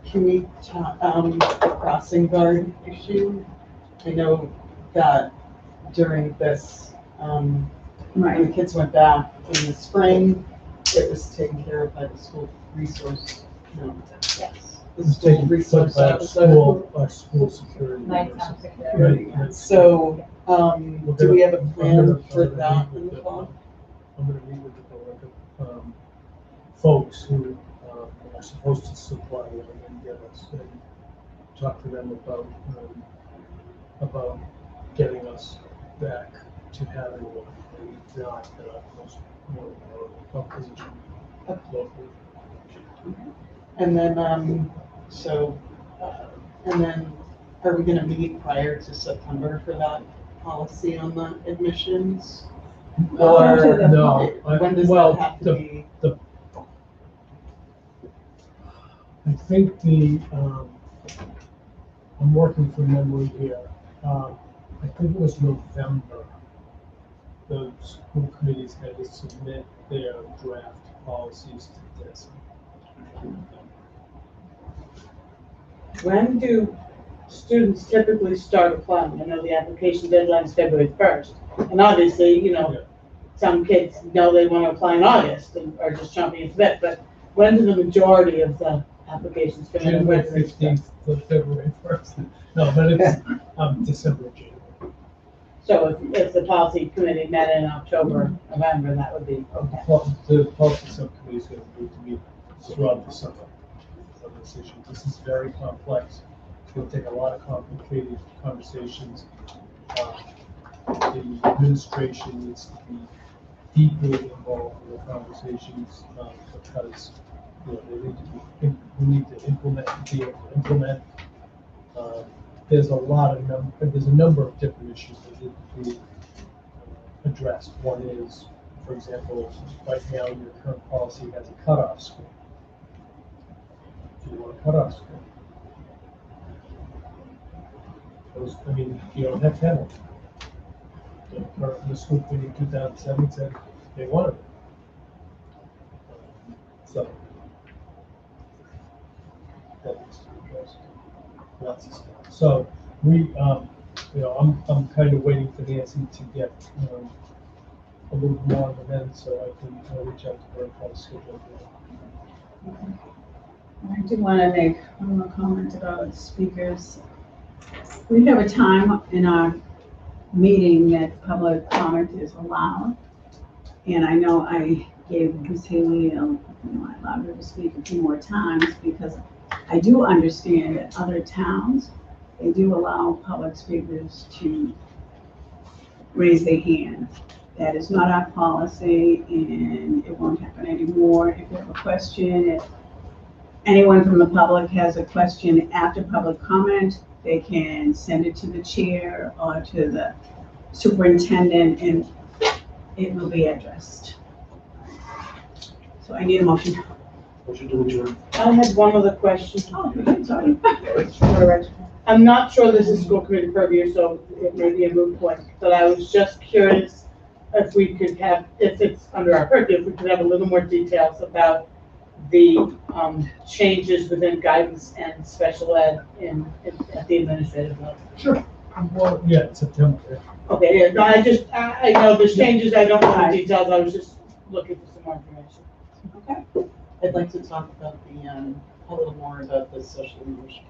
Can we talk, the crossing guard issue? I know that during this, when the kids went back in the spring, it was taken care of by the school resource, Yes. the school resource By officer. our school security. Nighttime security. Right. So, do we have a I'm plan gonna for meet that with in the the- fall? I'm gonna meet with the folks who are supposed to supply them and get us, and talk to them about getting us back to having one, and not our position locally. And then, and then are we gonna meet prior to September for that policy on the admissions? Or No, when does well, that have to be? I think I'm working from memory here. I think it was November the school committees had to submit their draft policies to this. When do students typically start applying? I know the application deadline is February 1st. And obviously, you know, some kids know they want to apply in August and are just chomping at the bit, but when do the majority of the applications come in? January 15th to February 1st. No, but it's December, January. So if the policy committee met in October, November, that would be okay. Well, the policy subcommittee is going to need to meet throughout the summer on this issue. This is very complex. It's going to take a lot of complicated conversations. The administration needs to be deeply involved in the conversations because you know, they need to be, we need to be able to implement. There's a number of different issues that need to be addressed. One is, for example, right now your current policy has a cutoff score. Do you want a cutoff score? I mean, you don't have to have one. The school committee in 2007 said they wanted it. So that needs to be addressed. Lots of stuff. So we, you know, I'm kind of waiting for Nancy to get a little more of an end so I can reach out to her and try to schedule it. I do want to make one more comment about speakers. We have a time in our meeting that public comment is allowed. And I know I gave Ms. Haley, I allowed her to speak a few more times because I do understand that other towns, they do allow public speakers to raise their hand. That is not our policy and it won't happen anymore. If you have a question, if anyone from the public has a question after public comment, they can send it to the chair or to the superintendent and it will be addressed. So I need a motion. Motion to adjourn. I had one other question. Oh, sorry. I'm not sure this is school committee purview, so it may be a moot point, but I was just curious if we could have, if it's under our purview, if we could have a little more details about the changes within guidance and special ed at the administrative level. Sure. Well, yeah, it's September. Okay, yeah, no, I know there's changes, I don't know the details, I was just looking for some more information. Okay. I'd like to talk about a little more about the social emotional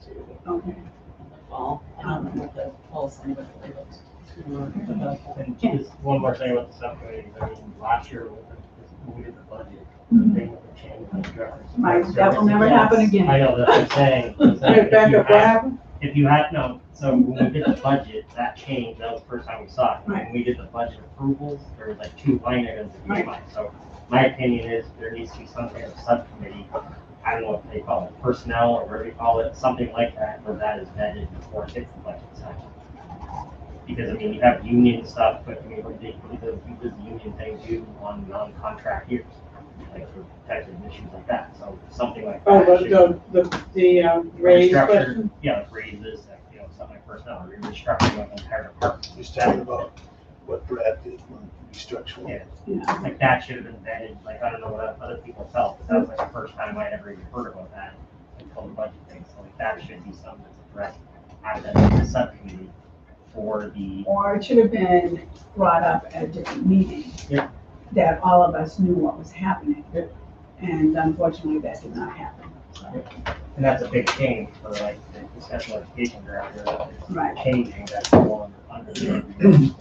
too. Okay. In the fall. I don't know what the policy would be able to about. And just one more thing about the subcommittee, I mean, last year when we did the budget, the thing with the change in the director. Right, that will never happen again. I know, that's what I'm saying. Hey, Becca, what happened? If you had, no, so when we did the budget, that changed, that was the first time we saw it. Right. When we did the budget approvals, there was like 2 line items that Right. came up. So my opinion is there needs to be some kind of subcommittee, I don't know what they call it, personnel or whatever you call it, something like that, where that is vetted before it hits the budget section. Because, I mean, you have union stuff, but I mean, what does the union thing do on non-contract years? Like for protected issues like that, so something like that. Oh, should- the raise restructured, question? yeah, like raises, like, you know, something like personnel, or restructuring like an entire department. Just talking about what Brad did when restructuring. Yeah, Yeah. like that should have been vetted, like, I don't know what other people felt, but that was like the first time I'd ever even heard about that until the budget thing, so like that should be something that's addressed at the subcommittee for the. Or it should have been brought up at a different meeting. Yeah. That all of us knew what was happening. Yeah. And unfortunately, that did not happen. So, And that's a big change for like the special education director, that is Right. changing, that's no longer under the committee.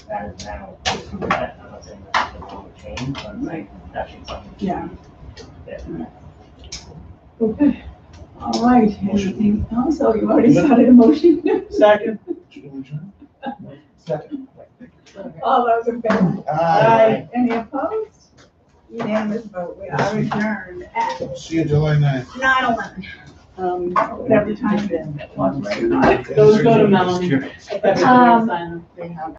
That is now, I'm not saying that's a wrong change, but I'm saying that should be something. that should Yeah. be- Okay. All right. Anything else? Oh, you already started a motion? Second. Motion to adjourn. Second. All those in favor? Aye. Any opposed? Unanimous vote. We are adjourned at See you July 9th. 9:11. Whatever time it is. Those go to Melanie. They have